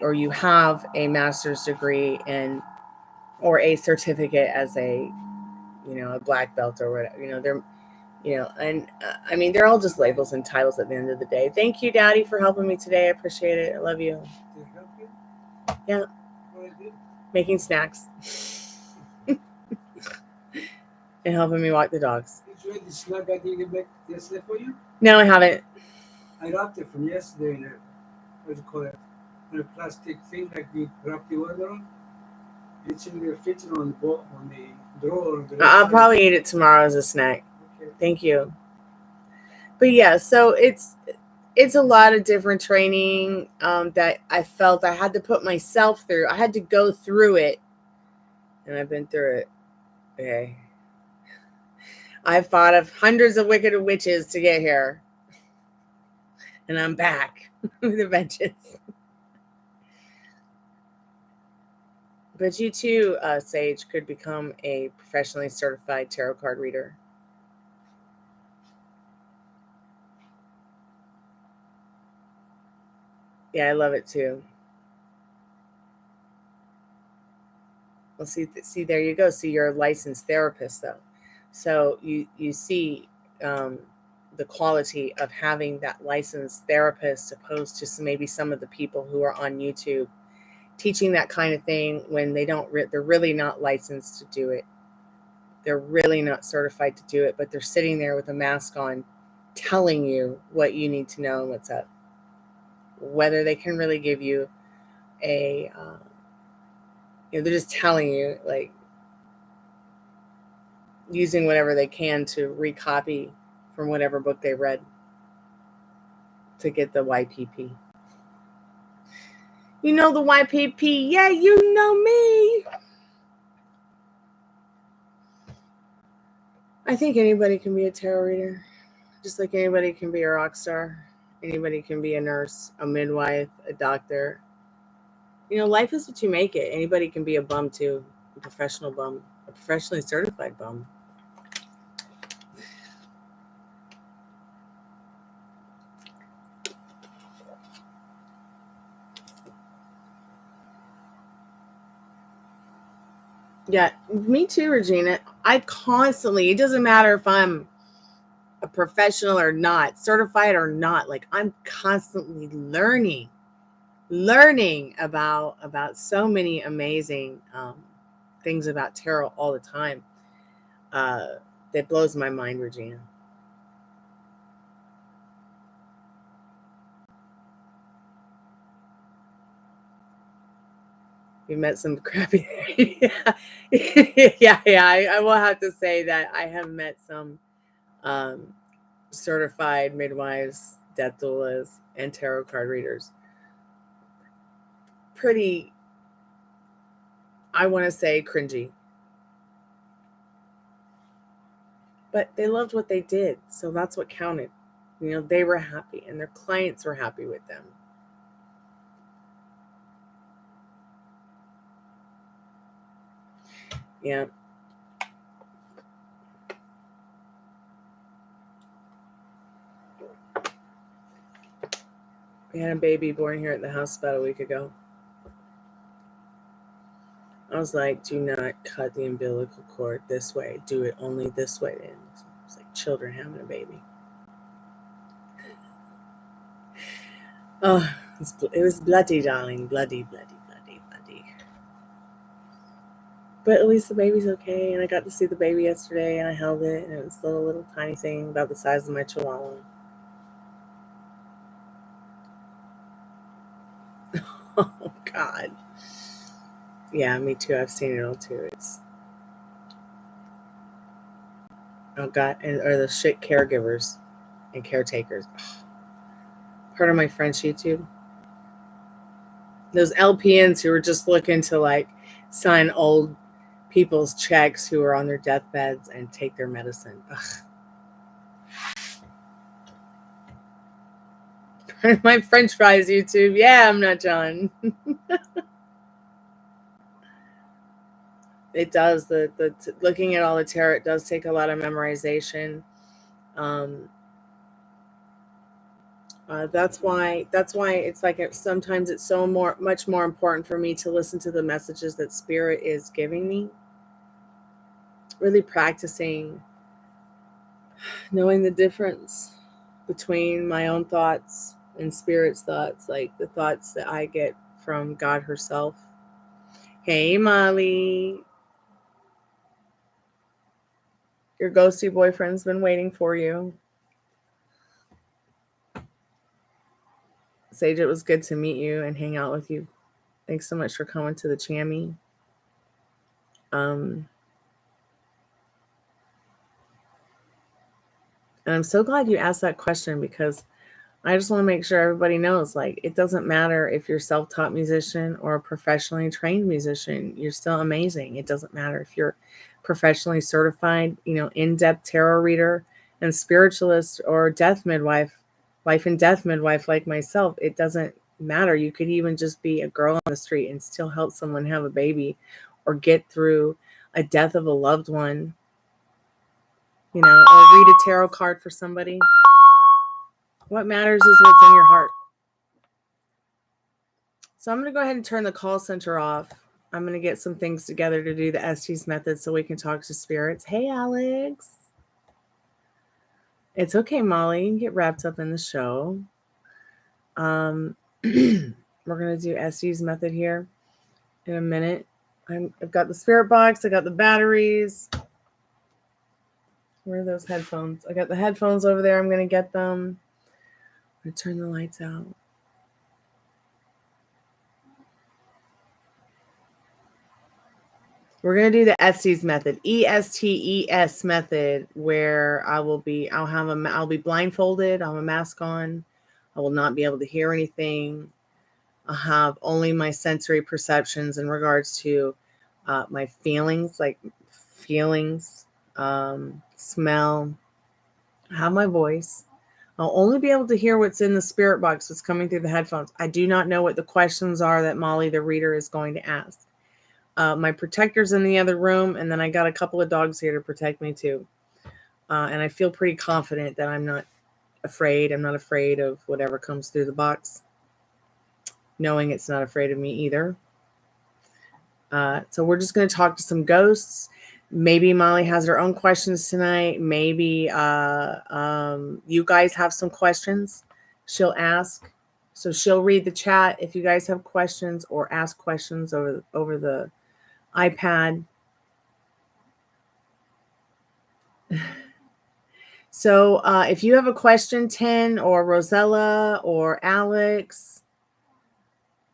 Speaker 1: or you have a master's degree or a certificate as a black belt or whatever. And I mean, they're all just labels and titles at the end of the day. Thank you, Daddy, for helping me today. I appreciate it. I love you. Did I help you? Yeah. What I did? Making snacks. And helping me walk the dogs. Did you read the snack I did make yesterday for you? No, I haven't. I wrapped it from yesterday in what do you call it? In a plastic thing like we wrap the order on. It's in the fitting on the drawer. I'll probably eat it tomorrow as a snack. Okay. Thank you. But yeah, so it's a lot of different training that I felt I had to put myself through. I had to go through it, and I've been through it. Okay. I've fought of hundreds of wicked witches to get here, and I'm back with a vengeance. But you too, Sage, could become a professionally certified tarot card reader. Yeah, I love it too. Well, see, there you go. See, you're a licensed therapist, though. So you see the quality of having that licensed therapist opposed to maybe some of the people who are on YouTube teaching that kind of thing when they're really not licensed to do it. They're really not certified to do it, but they're sitting there with a mask on telling you what you need to know and what's up. Whether they can really give you they're just telling you, like, using whatever they can to recopy from whatever book they read to get the YPP. You know the YPP? Yeah, you know me. I think anybody can be a tarot reader, just like anybody can be a rock star. Anybody can be a nurse, a midwife, a doctor. You know, life is what you make it. Anybody can be a bum too, a professional bum, a professionally certified bum. Yeah, me too, Regina. I constantly, it doesn't matter if I'm a professional or not, certified or not, like I'm constantly learning about so many amazing things about tarot all the time. That blows my mind, Regina. We met some crappy. yeah. I will have to say that I have met some um, certified midwives, death doulas, and tarot card readers. Pretty, I want to say, cringy. But they loved what they did, so that's what counted. You know, they were happy, and their clients were happy with them. Yeah. We had a baby born here at the house about a week ago. I was like, do not cut the umbilical cord this way. Do it only this way. And it's like children having a baby. Oh, it was bloody, darling. Bloody. But at least the baby's okay. And I got to see the baby yesterday, and I held it. And it was a little tiny thing about the size of my chihuahua. Oh, God. Yeah, me too. I've seen it all, too. It's... Oh, God. And or the shit caregivers and caretakers. Part of my French YouTube. Those LPNs who were just looking to, like, sign old people's checks who are on their deathbeds and take their medicine. Ugh. My French fries YouTube. Yeah, I'm not John. It does. Looking at all the tarot, it does take a lot of memorization. That's why it's like sometimes it's so much more important for me to listen to the messages that Spirit is giving me. Really practicing knowing the difference between my own thoughts and Spirit's thoughts, like the thoughts that I get from God herself. Hey, Molly. Your ghosty boyfriend's been waiting for you. Sage, it was good to meet you and hang out with you. Thanks so much for coming to the Chammy. And I'm so glad you asked that question, because I just want to make sure everybody knows, like, it doesn't matter if you're a self-taught musician or a professionally trained musician. You're still amazing. It doesn't matter if you're professionally certified, you know, in-depth tarot reader and spiritualist, or death midwife, life and death midwife like myself. It doesn't matter. You could even just be a girl on the street and still help someone have a baby or get through a death of a loved one, you know, or read a tarot card for somebody. What matters is what's in your heart. So I'm going to go ahead and turn the call center off. I'm going to get some things together to do the Estes method so we can talk to spirits. Hey, Alex. It's okay, Molly. You can get wrapped up in the show. We're going to do Estes method here in a minute. I've got the spirit box. I got the batteries. Where are those headphones? I got the headphones over there. I'm going to get them. I'm going to turn the lights out. We're going to do the Estes method, ESTES method, where I'll be blindfolded. I'll have a mask on. I will not be able to hear anything. I'll have only my sensory perceptions in regards to my feelings, like feelings smell, have my voice. I'll only be able to hear what's in the spirit box, what's coming through the headphones. I do not know what the questions are that Molly, the reader, is going to ask. My protector's in the other room, and then I got a couple of dogs here to protect me too. And I feel pretty confident that I'm not afraid. I'm not afraid of whatever comes through the box, knowing it's not afraid of me either. So we're just going to talk to some ghosts. Maybe Molly has her own questions tonight. Maybe you guys have some questions she'll ask. So she'll read the chat if you guys have questions or ask questions over the iPad. So if you have a question, Tin or Rosella or Alex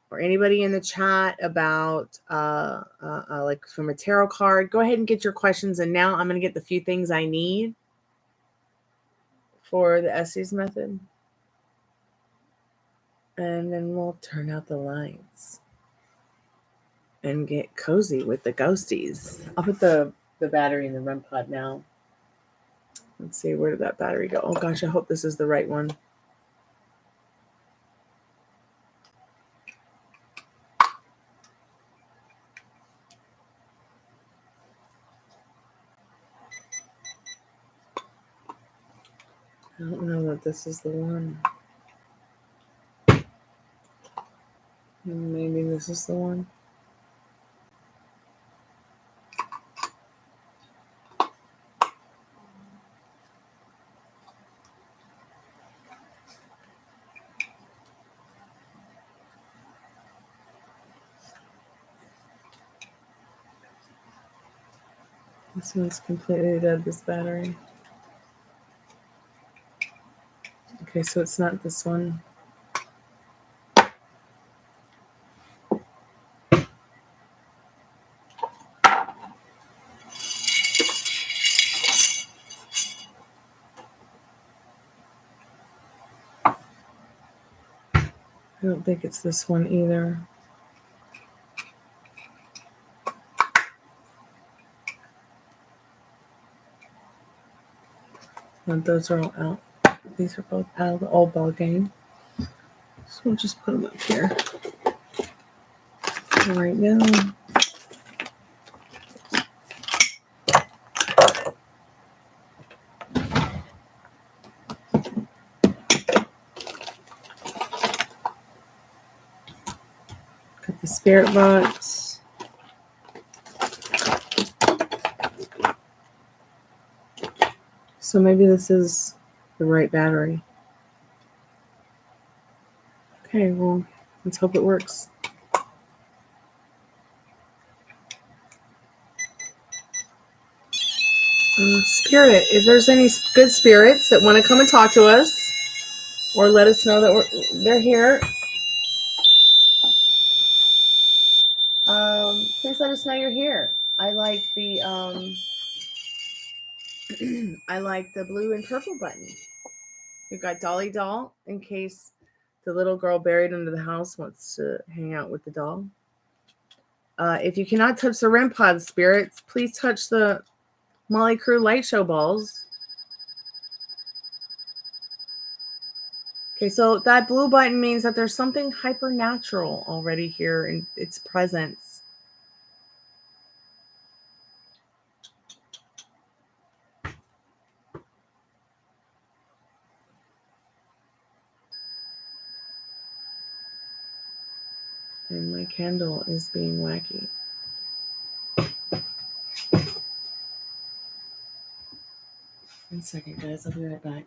Speaker 1: or anybody in the chat about like from a tarot card, go ahead and get your questions. And now I'm going to get the few things I need for the Estes method. And then we'll turn out the lights and get cozy with the ghosties. I'll put the battery in the REM pod now. Let's see, where did that battery go? Oh gosh, I hope this is the right one. I don't know that this is the one. Maybe this is the one. This one's completely dead, this battery. Okay, so it's not this one. I don't think it's this one either. And those are all out. These are both out of the old ball game. So we'll just put them up here right now. Got the spirit box. So maybe this is the right battery. Okay, well, let's hope it works. Spirit, if there's any good spirits that want to come and talk to us or let us know that they're here, please let us know you're here. I like the I like the blue and purple button. We've got Dolly Doll in case the little girl buried under the house wants to hang out with the doll. If you cannot touch the REM pod spirits, please touch the Molly Crew light show balls. Okay, so that blue button means that there's something hypernatural already here in its presence. And my candle is being wacky. One second, guys. I'll be right back.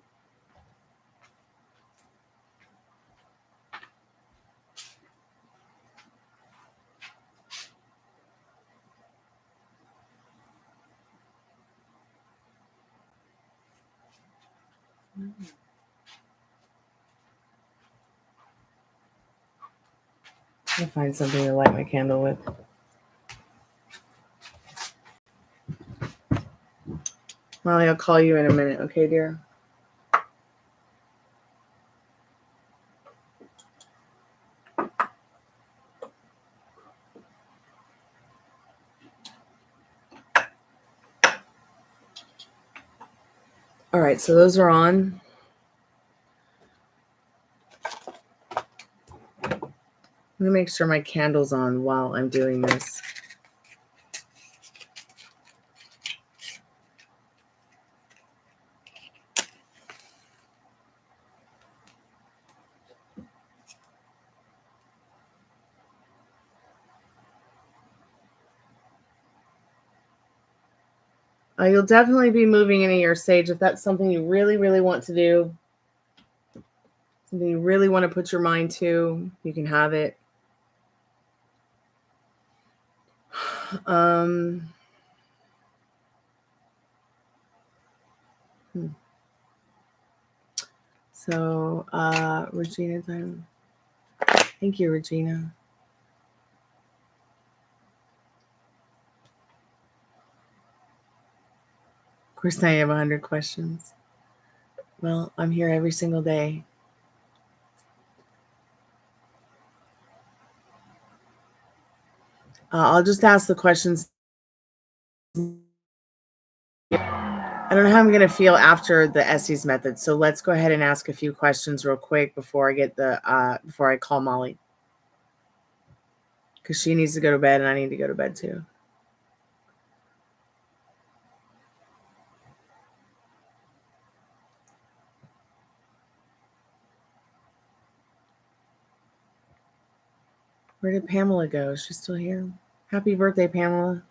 Speaker 1: I'll find something to light my candle with. Molly, I'll call you in a minute, okay, dear? All right, so those are on. I'm gonna make sure my candle's on while I'm doing this. You'll definitely be moving into your sage if that's something you really, really want to do. Something you really want to put your mind to, you can have it. So, Regina time. Thank you, Regina. Of course, now you have 100 questions. Well, I'm here every single day. I'll just ask the questions. I don't know how I'm going to feel after the Estes method, so let's go ahead and ask a few questions real quick before I get the before I call Molly, because she needs to go to bed and I need to go to bed too. Where did Pamela go? Is she still here? Happy birthday, Pamela.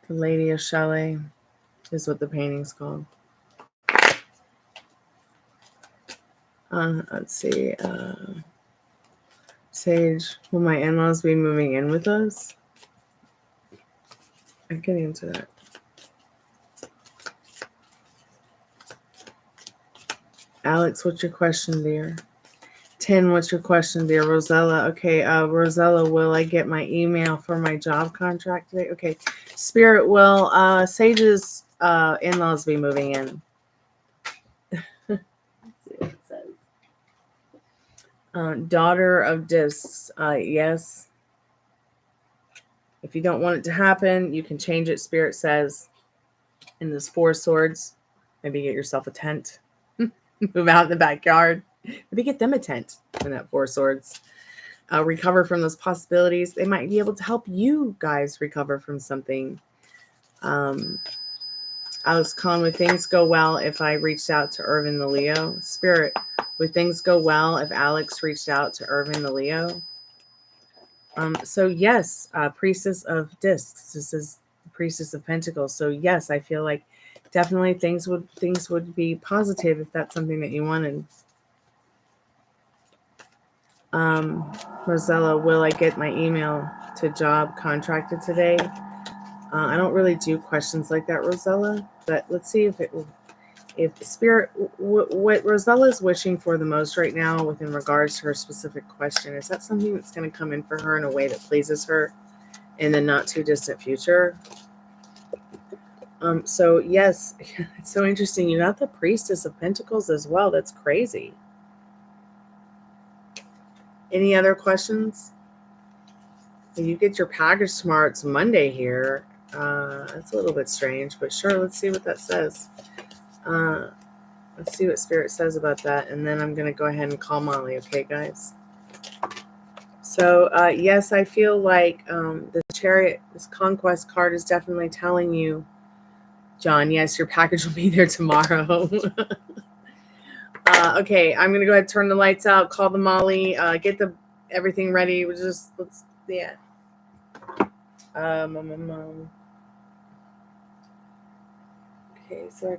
Speaker 1: The Lady of Chalet is what the painting's called. Let's see. Sage, will my in-laws be moving in with us? I can answer that. Alex, what's your question, dear? 10, what's your question, dear? Rosella, okay. Rosella, will I get my email for my job contract today? Okay. Spirit, will Sage's in-laws be moving in? Let's see what it says. Daughter of Discs, yes. If you don't want it to happen, you can change it. Spirit says in this 4 swords, maybe get yourself a tent. Move out in the backyard. Maybe get them a tent in that 4 swords. Recover from those possibilities. They might be able to help you guys recover from something. Alex Kahn, would things go well if I reached out to Irvin the Leo? Spirit, would things go well if Alex reached out to Irvin the Leo? So yes, Priestess of Discs. This is the Priestess of Pentacles. So yes, I feel like definitely things would be positive if that's something that you wanted. Rosella, will I get my email to job contracted today? I don't really do questions like that, Rosella, but let's see if it will. If Spirit, what Rosella is wishing for the most right now within regards to her specific question, is that something that's going to come in for her in a way that pleases her in the not too distant future? So yes, it's so interesting. You got the Priestess of Pentacles as well. That's crazy. Any other questions? You get your package tomorrow. It's Monday here. It's a little bit strange, but sure, let's see what that says. Let's see what Spirit says about that, and then I'm going to go ahead and call Molly, okay, guys? So, yes, I feel like the Chariot, this Conquest card is definitely telling you, John, yes, your package will be there tomorrow. Okay, I'm going to go ahead and turn the lights out, call the Molly, get everything ready. Yeah. Okay, so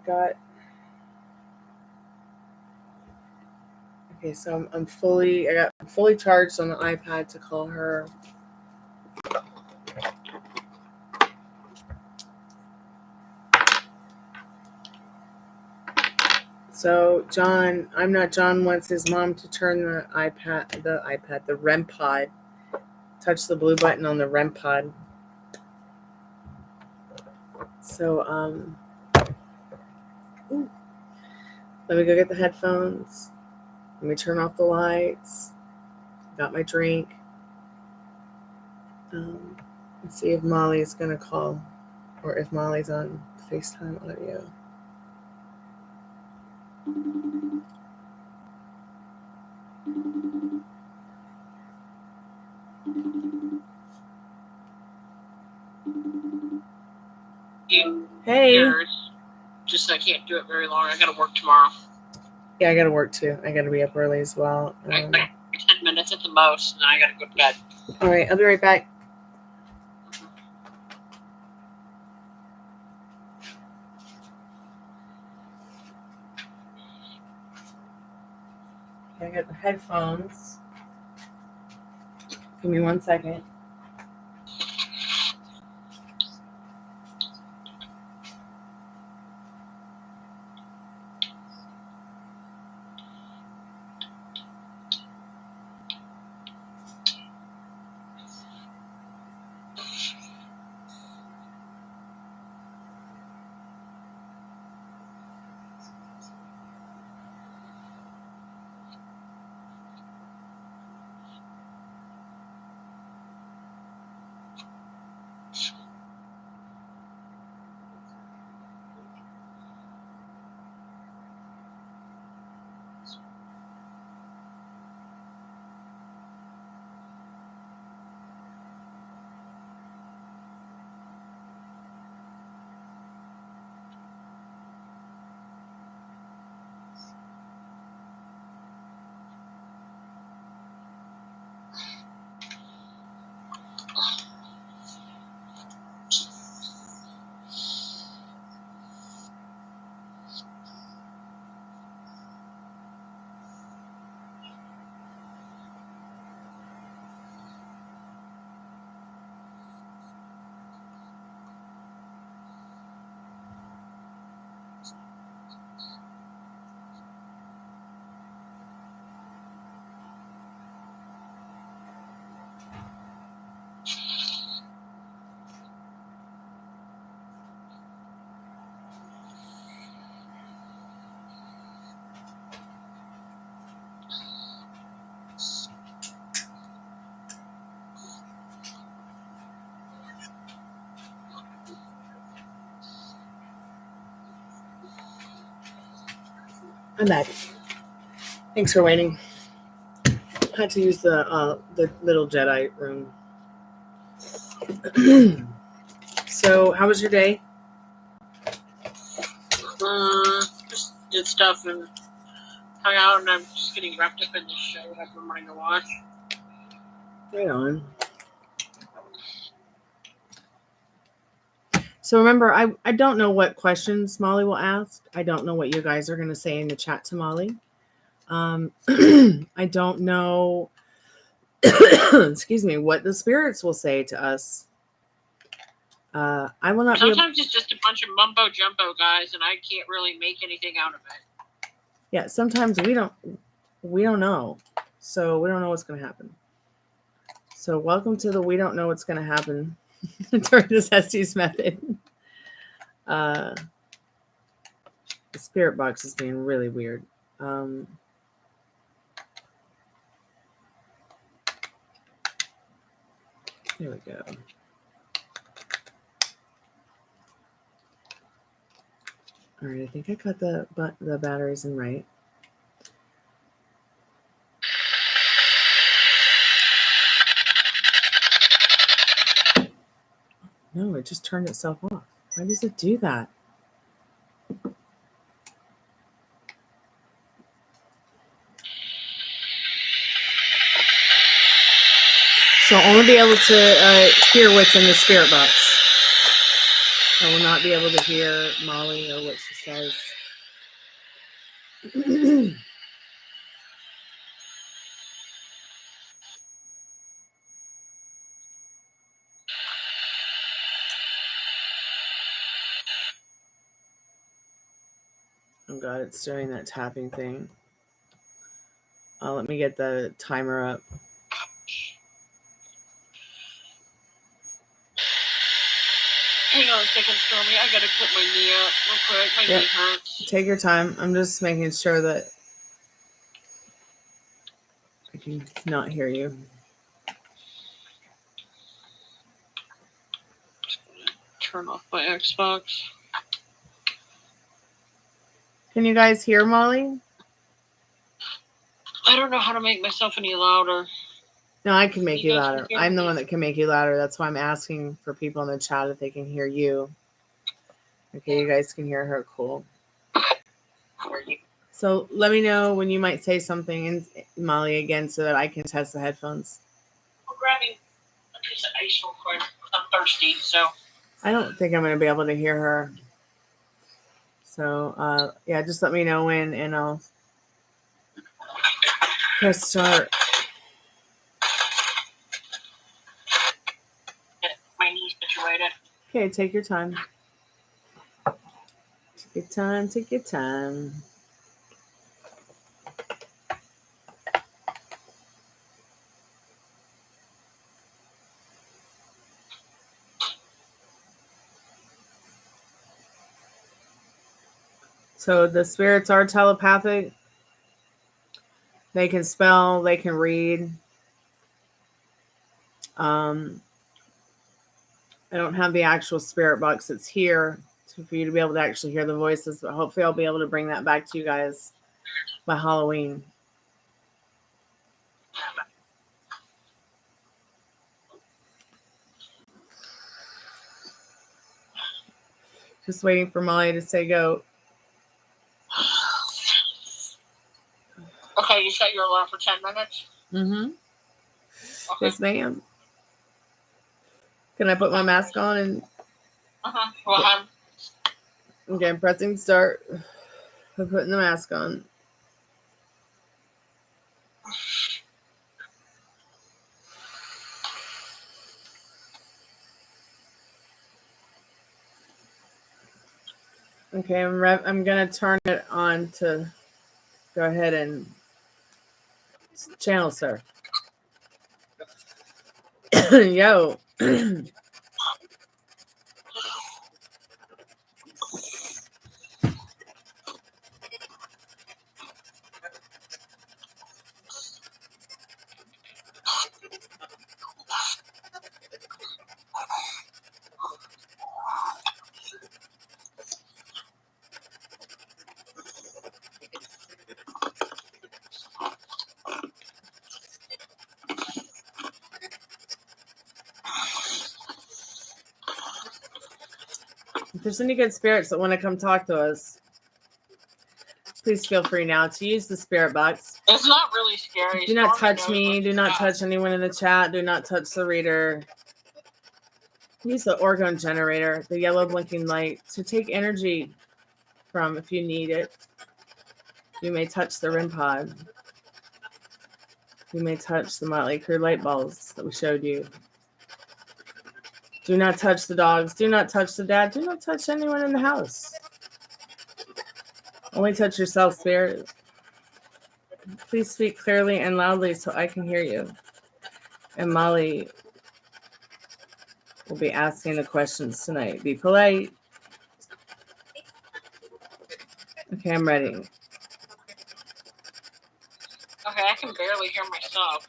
Speaker 1: okay, so I'm fully charged on the iPad to call her. So John wants his mom to turn the REM pod, touch the blue button on the REM pod. So let me go get the headphones. Let me turn off the lights. Got my drink. Let's see if Molly's going to call or if Molly's on FaceTime audio. Hey.
Speaker 2: Just I can't do it very long. I gotta work tomorrow.
Speaker 1: Yeah, I gotta work too. I gotta be up early as well.
Speaker 2: Like 10 minutes at the most, and then I gotta go to bed.
Speaker 1: All right, I'll be right back. I got the headphones. Give me 1 second. I'm back. Thanks for waiting. Had to use the little Jedi room. So, how was your day?
Speaker 2: Just did stuff and hung out, and I'm just getting wrapped up in this show that I've been wanting to watch.
Speaker 1: Right on. So remember, I don't know what questions Molly will ask. I don't know what you guys are going to say in the chat to Molly. I don't know, excuse me, what the spirits will say to us. I will not.
Speaker 2: Sometimes it's just a bunch of mumbo jumbo, guys, and I can't really make anything out of it.
Speaker 1: Yeah, sometimes we don't know, so we don't know what's going to happen. So welcome to the we don't know what's going to happen during this Estes method. The spirit box is being really weird. There we go. All right, I think I got the batteries in right. No, it just turned itself off. Why does it do that? So I'll only be able to hear what's in the spirit box. I will not be able to hear Molly or what she says. Oh God, it's doing that tapping thing. Let me get the timer up.
Speaker 2: Hang on a second, Stormie. I gotta put my knee up real quick. My knee hurts.
Speaker 1: Take your time. I'm just making sure that I can not hear you.
Speaker 2: turn off my Xbox.
Speaker 1: Can you guys hear Molly?
Speaker 2: I don't know how to make myself any louder.
Speaker 1: No, I can make you louder. I'm the one that can make you louder. That's why I'm asking for people in the chat if they can hear you. Okay, you guys can hear her. Cool. So let me know when you might say something, in Molly, again, so that I can test the headphones.
Speaker 2: I'm grabbing a piece of ice real quick. I'm thirsty, so.
Speaker 1: I don't think I'm going to be able to hear her. So, yeah, just let me know when, and I'll press start.
Speaker 2: Get my knees situated.
Speaker 1: Okay, take your time. Take your time, take your time. So the spirits are telepathic. They can spell, they can read. I don't have the actual spirit box that's here for you to be able to actually hear the voices, but hopefully I'll be able to bring that back to you guys by Halloween. Just waiting for Molly to say go.
Speaker 2: Okay, you set your alarm for 10 minutes?
Speaker 1: Mm-hmm.
Speaker 2: Okay.
Speaker 1: Yes, ma'am. Can I put my mask on and...
Speaker 2: Well,
Speaker 1: okay, I'm pressing start. I'm putting the mask on. Okay, I'm gonna turn it on to go ahead and channel, sir. Yo. If there's any good spirits that want to come talk to us, please feel free now to use the spirit box.
Speaker 2: It's not really scary.
Speaker 1: Do not touch me. Do not touch anyone in the chat. Do not touch the reader. Use the orgone generator, the yellow blinking light, to take energy from if you need it. You may touch the REM pod. You may touch the Motley Crue light balls that we showed you. Do not touch the dogs. Do not touch the dad. Do not touch anyone in the house. Only touch yourself, spirit. Please speak clearly and loudly so I can hear you. And Molly will be asking the questions tonight. Be polite. Okay, I'm ready.
Speaker 2: Okay, I can barely hear myself.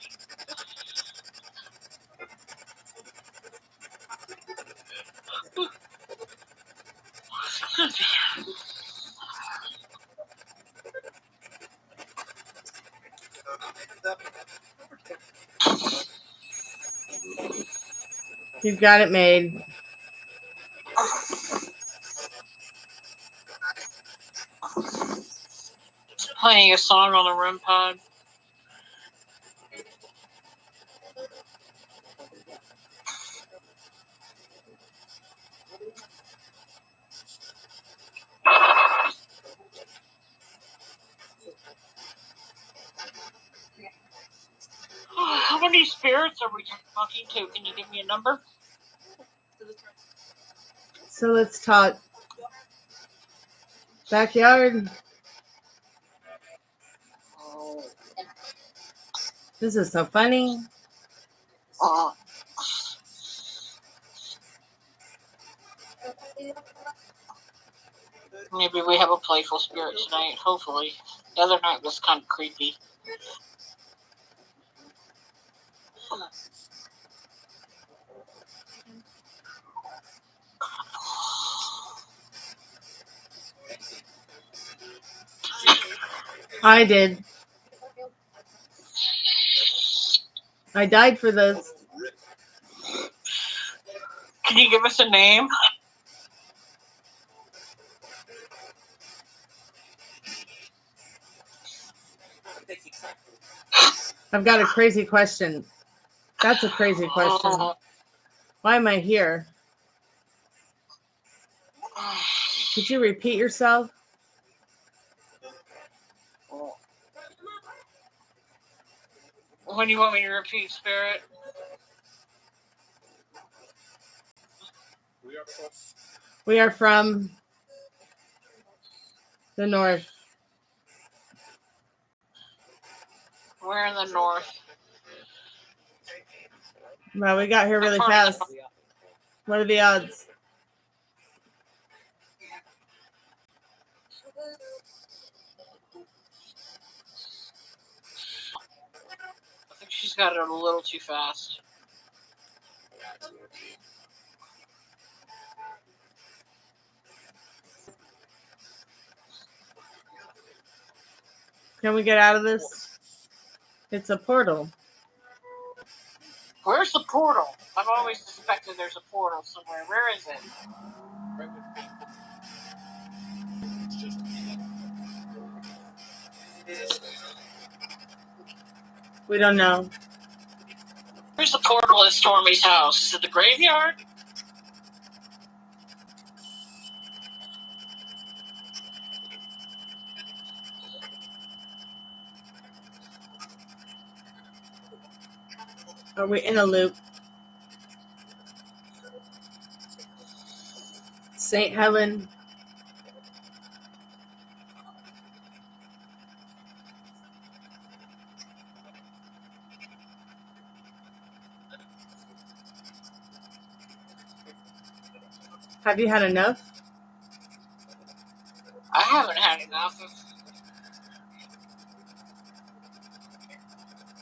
Speaker 1: You've got it made.
Speaker 2: Playing a song on the REM pod. How many spirits are we talking to? Can you give me a number?
Speaker 1: So let's talk backyard. This is so funny.
Speaker 2: Maybe we have a playful spirit tonight, hopefully. The other night was kind of creepy.
Speaker 1: I did. I died for this.
Speaker 2: Can you give us a name?
Speaker 1: I've got a crazy question. That's a crazy question. Why am I here? Could you repeat yourself?
Speaker 2: When do you want me to repeat, Spirit?
Speaker 1: We are from the north.
Speaker 2: We're in the north.
Speaker 1: Well, we got here really fast. What are the odds?
Speaker 2: I think she's got it a little too fast.
Speaker 1: Can we get out of this? It's a portal.
Speaker 2: Where's the portal? I've always suspected there's a portal somewhere. Where is it?
Speaker 1: We don't know.
Speaker 2: Where's the portal at Stormie's house? Is it the graveyard?
Speaker 1: Are we in a loop? St. Helen. Have you had enough?
Speaker 2: I haven't had enough.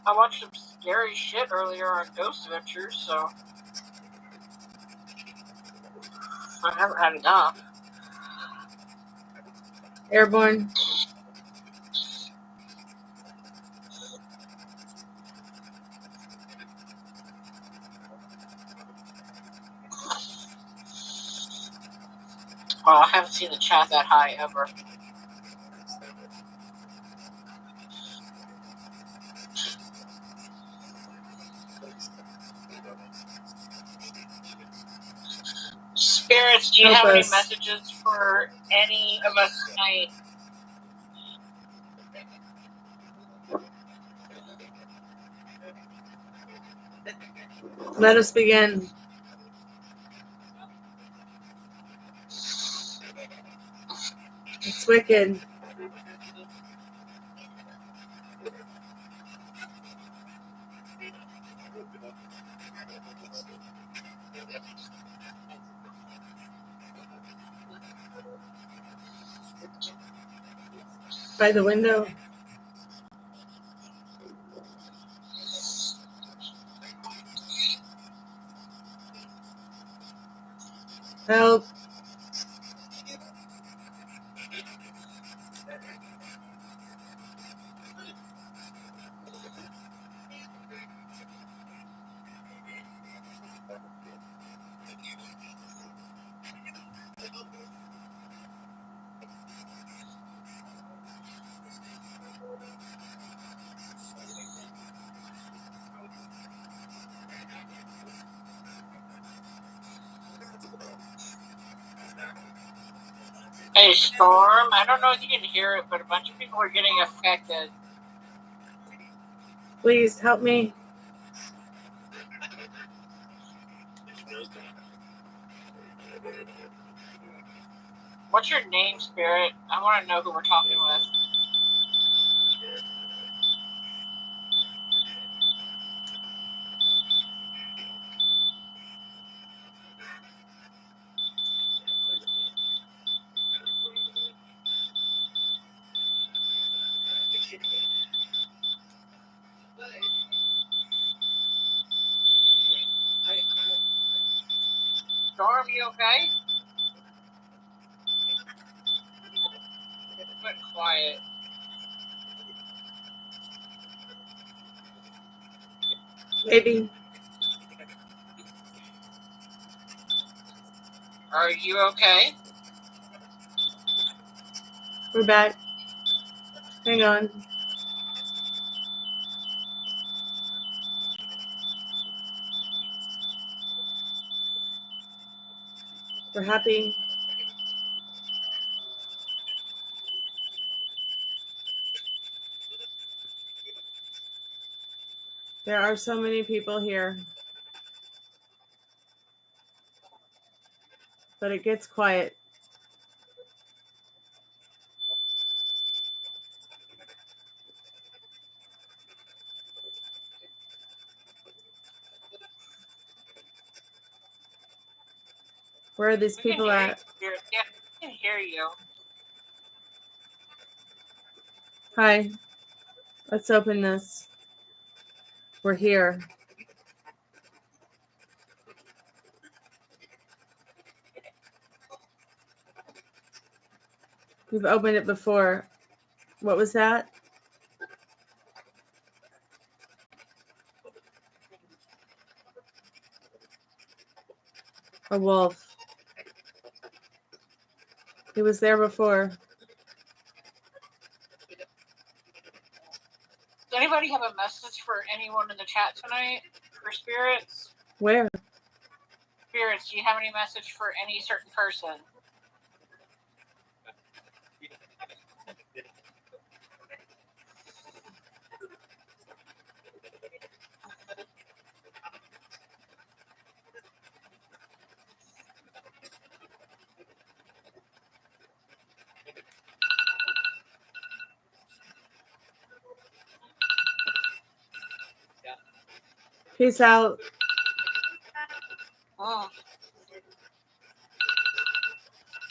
Speaker 2: I watched some scary shit earlier on Ghost Adventures, so I haven't had enough.
Speaker 1: Airborne.
Speaker 2: Oh, I haven't seen the chat that high ever. Spirits, do you have any messages for any of us tonight?
Speaker 1: Let us begin. It's wicked. By the window. Help.
Speaker 2: Hey, Storm, I don't know if you can hear it, but a bunch of people are getting affected.
Speaker 1: Please help me.
Speaker 2: What's your name, Spirit? I want to know who we're talking with. Storm, you okay? It went quiet.
Speaker 1: Maybe.
Speaker 2: Are you okay?
Speaker 1: We're back. Hang on. We're happy. There are so many people here. But it gets quiet. Where are these people at?
Speaker 2: Yeah, I can hear you.
Speaker 1: Hi. Let's open this. We're here. We've opened it before. What was that? A wolf. He was there before.
Speaker 2: Does anybody have a message for anyone in the chat tonight? For spirits?
Speaker 1: Where?
Speaker 2: Spirits, do you have any message for any certain person?
Speaker 1: Peace out.
Speaker 2: Oh.
Speaker 1: I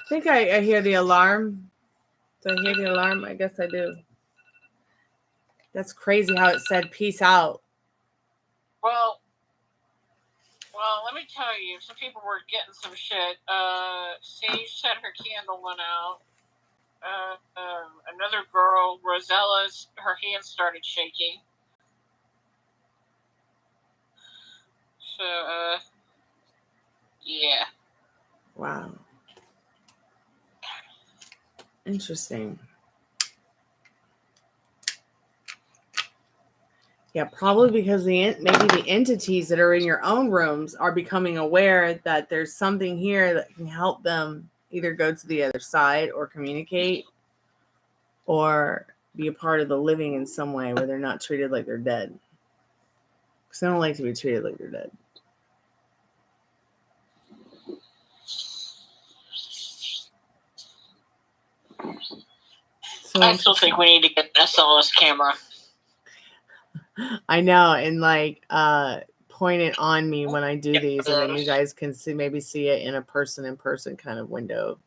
Speaker 1: think I hear the alarm. Do I hear the alarm? I guess I do. That's crazy how it said peace out.
Speaker 2: Well, let me tell you, some people were getting some shit. Sage said her candle went out. Another girl, Rosella's, her hand started shaking. So, yeah.
Speaker 1: Wow. Interesting. Yeah, probably because maybe the entities that are in your own rooms are becoming aware that there's something here that can help them either go to the other side or communicate or be a part of the living in some way where they're not treated like they're dead. Because I don't like to be treated like they're dead. So
Speaker 2: I still think we need to get an SLS camera.
Speaker 1: I know, and like point it on me when I do these, and then you guys can maybe see it in a person-in-person kind of window.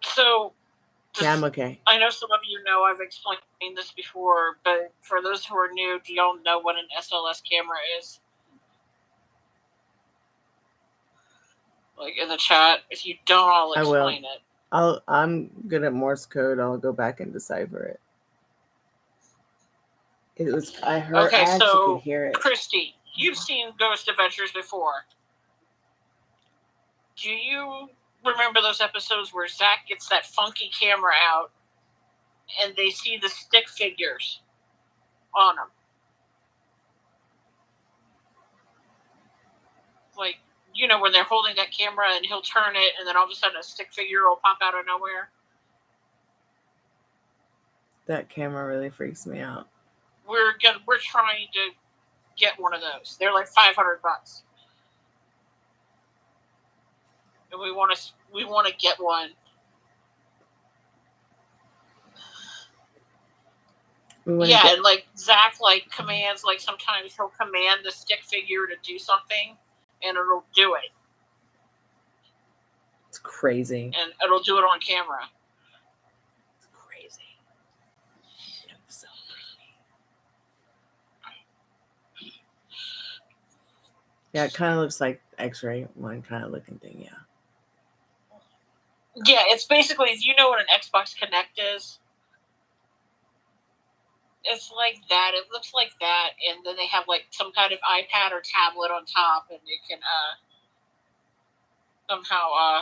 Speaker 2: So,
Speaker 1: yeah, I'm okay.
Speaker 2: I know some of you know I've explained this before, but for those who are new, do y'all know what an SLS camera is? Like in the chat, if you don't, I'll explain it.
Speaker 1: I'm good at Morse code. I'll go back and decipher it. It was I heard.
Speaker 2: Okay,
Speaker 1: I actually
Speaker 2: so
Speaker 1: could hear it.
Speaker 2: Christy, you've seen Ghost Adventures before. Do you remember those episodes where Zach gets that funky camera out and they see the stick figures on them? Like, you know, when they're holding that camera and he'll turn it and then all of a sudden a stick figure will pop out of nowhere?
Speaker 1: That camera really freaks me out.
Speaker 2: We're trying to get one of those. They're like $500. And we want to get one. Yeah, and like Zach commands, like sometimes he'll command the stick figure to do something and it'll do it.
Speaker 1: It's crazy.
Speaker 2: And it'll do it on camera.
Speaker 1: It's crazy. It's so creepy. Yeah, it kind of looks like X-ray one kind of looking thing, yeah.
Speaker 2: Yeah, it's basically, you know what an Xbox Connect is? It's like that. It looks like that, and then they have like some kind of iPad or tablet on top, and they can somehow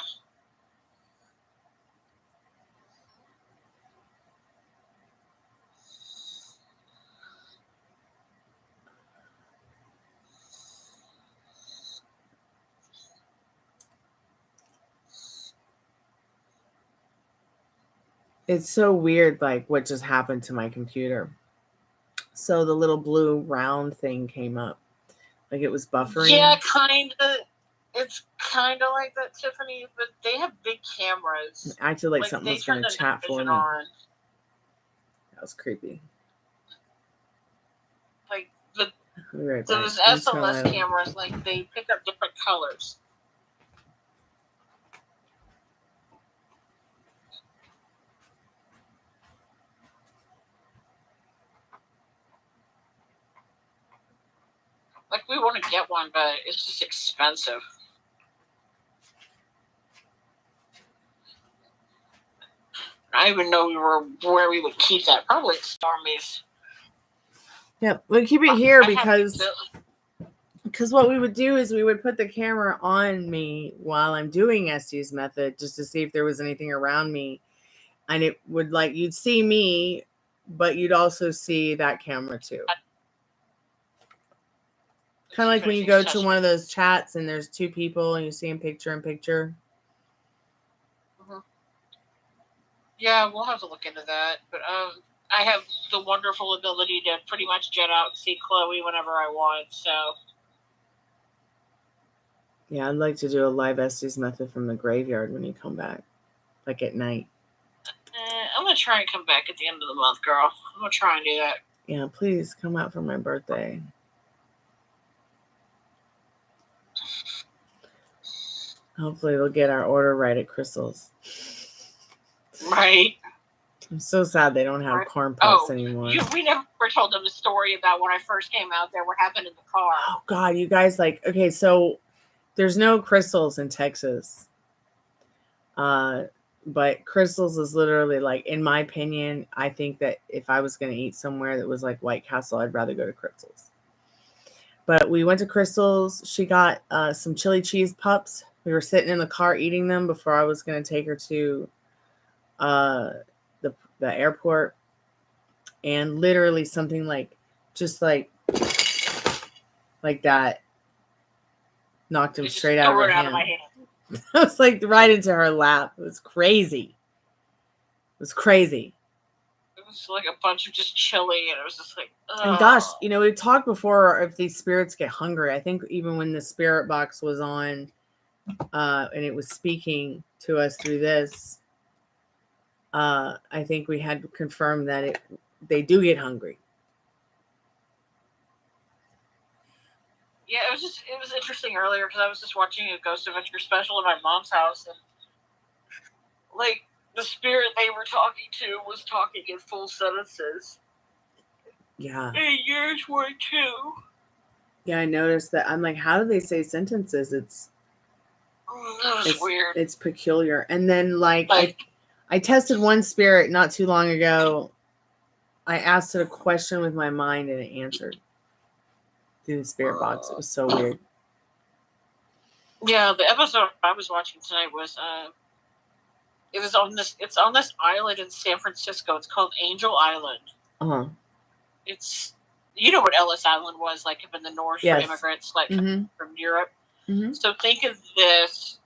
Speaker 1: It's so weird, like what just happened to my computer. So the little blue round thing came up, like it was buffering.
Speaker 2: Yeah, kind of. It's kind of like that, Tiffany, but they have big cameras.
Speaker 1: It acted like something was going to chat for me.
Speaker 2: On.
Speaker 1: That was creepy.
Speaker 2: Like
Speaker 1: right
Speaker 2: those SLS cameras, like they pick up different colors. Like we want to get one, but it's just expensive. I didn't even know where we would keep that. Probably at Stormie's.
Speaker 1: Yeah, we keep it here because what we would do is we would put the camera on me while I'm doing Estes method just to see if there was anything around me, and it would like you'd see me, but you'd also see that camera too. Kind of like when you go to one of those chats and there's two people and you see them picture in picture.
Speaker 2: Mm-hmm. Yeah, we'll have to look into that. But I have the wonderful ability to pretty much jet out and see Chloe whenever I want. So
Speaker 1: yeah, I'd like to do a live Estes method from the graveyard when you come back, like at night.
Speaker 2: I'm gonna try and come back at the end of the month, girl. I'm gonna try and do that.
Speaker 1: Yeah, please come out for my birthday. Hopefully we'll get our order right at Crystal's.
Speaker 2: Right.
Speaker 1: I'm so sad they don't have corn puffs anymore.
Speaker 2: We never told them the story about when I first came out there, what happened in the car.
Speaker 1: Oh, God, you guys, like, okay, so there's no Crystal's in Texas. But Crystal's is literally, like, in my opinion, I think that if I was going to eat somewhere that was like White Castle, I'd rather go to Crystal's. But we went to Crystal's. She got some chili cheese pups. We were sitting in the car eating them before I was going to take her to the airport, and literally something like just like that knocked him straight out of her hand. It was like right into her lap. It was crazy. It was crazy.
Speaker 2: It was like a bunch of just chili, and it was just like, ugh.
Speaker 1: And gosh, you know, we talked before if these spirits get hungry. I think even when the spirit box was on and it was speaking to us through this, I think we had confirmed that they do get hungry.
Speaker 2: Yeah, it was interesting earlier because I was just watching a Ghost Adventure special in my mom's house, and like the spirit they were talking to was talking in full sentences.
Speaker 1: Yeah.
Speaker 2: And yours were too.
Speaker 1: Yeah, I noticed that. I'm like, how do they say sentences? It's
Speaker 2: weird.
Speaker 1: It's peculiar. And then like I tested one spirit not too long ago. I asked it a question with my mind and it answered through the spirit box. It was so weird.
Speaker 2: Yeah, the episode I was watching tonight was it's on this island in San Francisco. It's called Angel Island.
Speaker 1: Uh-huh.
Speaker 2: It's, you know what Ellis Island was like up in the north for immigrants, like from Europe.
Speaker 1: Mm-hmm.
Speaker 2: So think of this,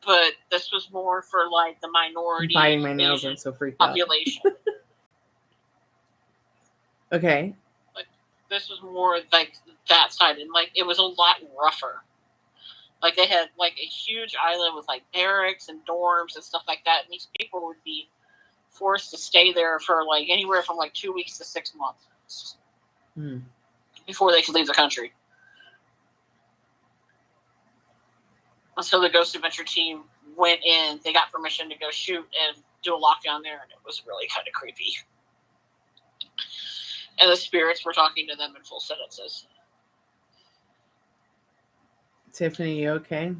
Speaker 2: but this was more for like the minority.
Speaker 1: I'm biting my nails. I'm so freaked
Speaker 2: population.
Speaker 1: out. Okay.
Speaker 2: Like this was more like that side, and like it was a lot rougher. Like they had like a huge island with like barracks and dorms and stuff like that, and these people would be forced to stay there for like anywhere from like 2 weeks to 6 months before they could leave the country. And so the Ghost Adventure team went in. They got permission to go shoot and do a lockdown there, and it was really kind of creepy. And the spirits were talking to them in full sentences.
Speaker 1: Tiffany, you okay?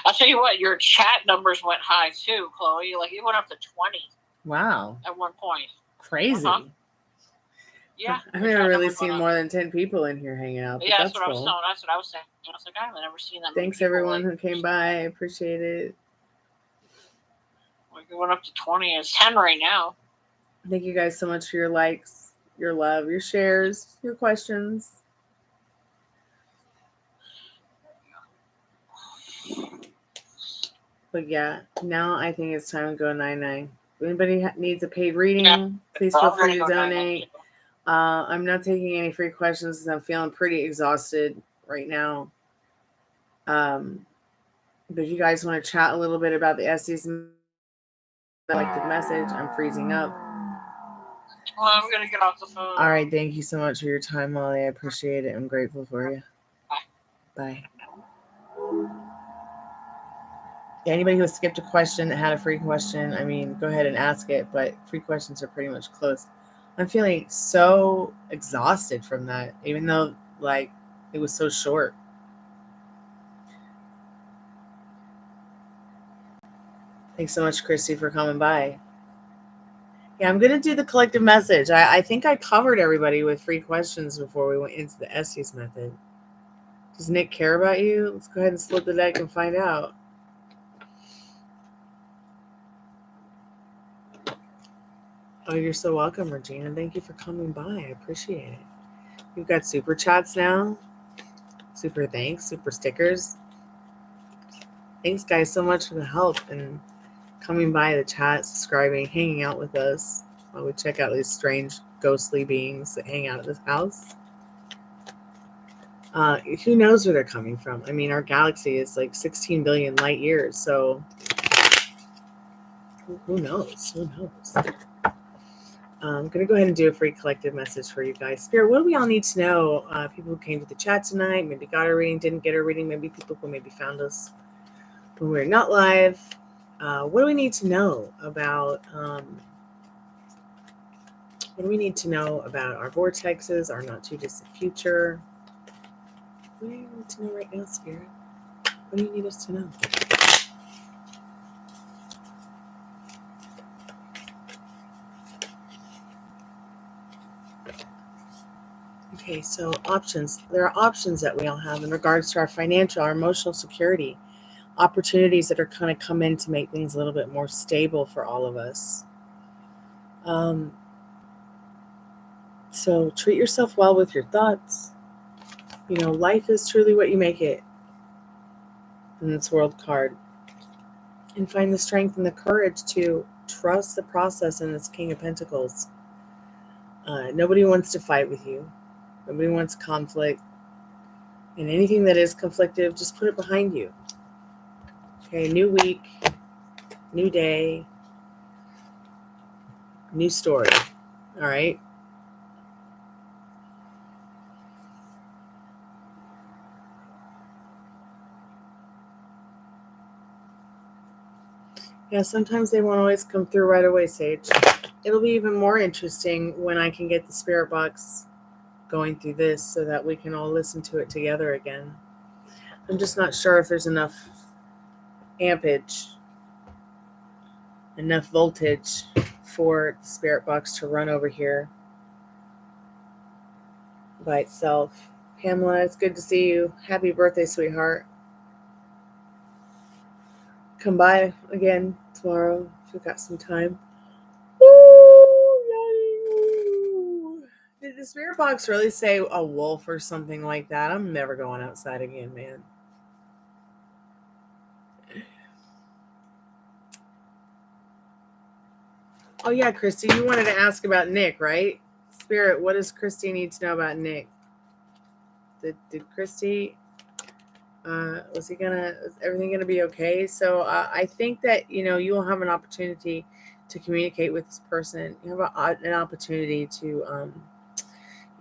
Speaker 2: I'll tell you what, your chat numbers went high too, Chloe. Like it went up to 20.
Speaker 1: Wow.
Speaker 2: At one point.
Speaker 1: Crazy.
Speaker 2: Yeah.
Speaker 1: I've never really seen more than 10 people in here hanging out.
Speaker 2: Yeah,
Speaker 1: that's
Speaker 2: what
Speaker 1: cool.
Speaker 2: that's what I was saying. I was like, I've never seen that.
Speaker 1: Thanks everyone who came by. I appreciate it.
Speaker 2: Like it went up to 20. It's 10 right now.
Speaker 1: Thank you guys so much for your likes, your love, your shares, your questions. But yeah, now I think it's time to go 9-9. If anybody needs a paid reading, please feel free to donate. I'm not taking any free questions because I'm feeling pretty exhausted right now. But if you guys want to chat a little bit about the Estes collective message, I'm freezing up.
Speaker 2: Well, I'm going to get off the phone.
Speaker 1: All right. Thank you so much for your time, Molly. I appreciate it. I'm grateful for you. Bye. Anybody who skipped a question that had a free question, I mean, go ahead and ask it, but free questions are pretty much closed. I'm feeling so exhausted from that, even though, like, it was so short. Thanks so much, Christy, for coming by. Yeah, I'm going to do the collective message. I think I covered everybody with free questions before we went into the Estes method. Does Nick care about you? Let's go ahead and split the deck and find out. Oh, you're so welcome, Regina. Thank you for coming by. I appreciate it. We've got super chats now. Super thanks. Super stickers. Thanks, guys, so much for the help and coming by the chat, subscribing, hanging out with us while we check out these strange ghostly beings that hang out at this house. Who knows where they're coming from? I mean, our galaxy is like 16 billion light years, so who knows? Who knows? I'm going to go ahead and do a free collective message for you guys. Spirit, what do we all need to know? People who came to the chat tonight, maybe got a reading, didn't get a reading, maybe people who maybe found us when we're not live. What do we need to know about what do we need to know about our vortexes, our not too distant future? What do you need to know right now, Spirit? What do you need us to know? Okay, so options. There are options that we all have in regards to our financial, our emotional security. Opportunities that are kind of come in to make things a little bit more stable for all of us. So treat yourself well with your thoughts. You know, life is truly what you make it in this world card. And find the strength and the courage to trust the process in this King of Pentacles. Nobody wants to fight with you. Nobody wants conflict. And anything that is conflictive, just put it behind you. Okay, new week, new day, new story. All right? Yeah, sometimes they won't always come through right away, Sage. It'll be even more interesting when I can get the spirit box going through this so that we can all listen to it together again. I'm just not sure if there's enough ampage, enough voltage for the spirit box to run over here by itself. Pamela, it's good to see you. Happy birthday, sweetheart. Come by again tomorrow if you've got some time. Did the spirit box really say a wolf or something like that? I'm never going outside again, man. Oh yeah, Christy, you wanted to ask about Nick, right? Spirit, what does Christy need to know about Nick? Did Christy, is everything gonna be okay? So I think that, you know, you will have an opportunity to communicate with this person. You have an opportunity to,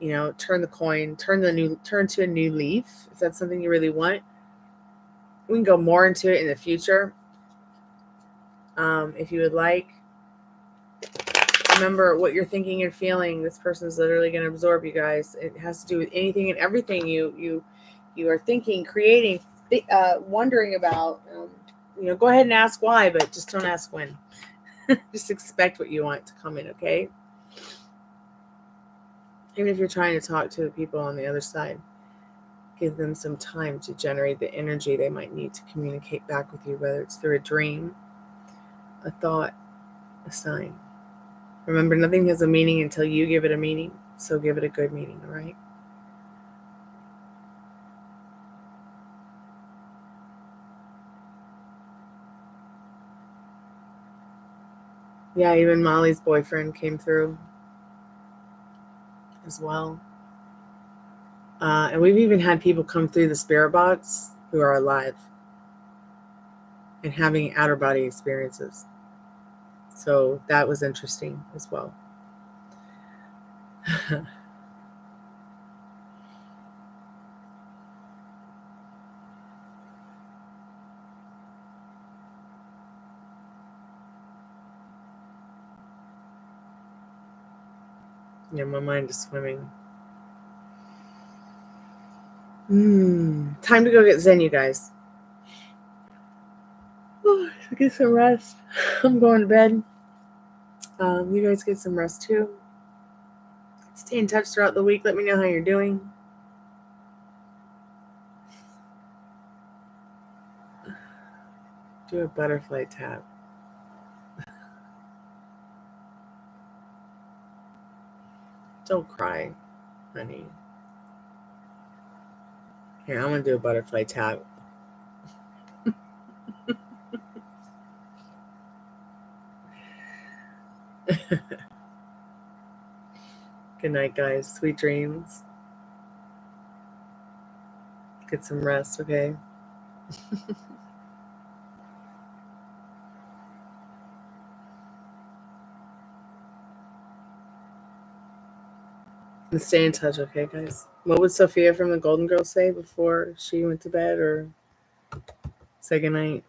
Speaker 1: you know, turn the coin, turn to a new leaf. If that's something you really want, we can go more into it in the future. If you would like. Remember what you're thinking and feeling. This person is literally going to absorb you guys. It has to do with anything and everything you are thinking, creating, wondering about. go ahead and ask why, but just don't ask when. Just expect what you want to come in, okay? Even if you're trying to talk to the people on the other side, give them some time to generate the energy they might need to communicate back with you, whether it's through a dream, a thought, a sign. Remember, nothing has a meaning until you give it a meaning, so give it a good meaning, all right? Yeah, even Molly's boyfriend came through as well. And we've even had people come through the spirit box who are alive and having outer body experiences. So that was interesting as well. Yeah, my mind is swimming. Time to go get Zen, you guys. Get some rest. I'm going to bed. You guys get some rest too. Stay in touch throughout the week. Let me know how you're doing. Do a butterfly tap. Don't cry, honey. Here, I'm going to do a butterfly tap. Good night, guys. Sweet dreams. Get some rest, okay? And stay in touch, okay, guys? What would Sophia from the Golden Girls say before she went to bed or say goodnight?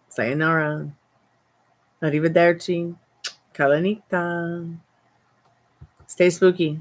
Speaker 1: Sayonara. Arrivederci. Kalanita. Stay spooky.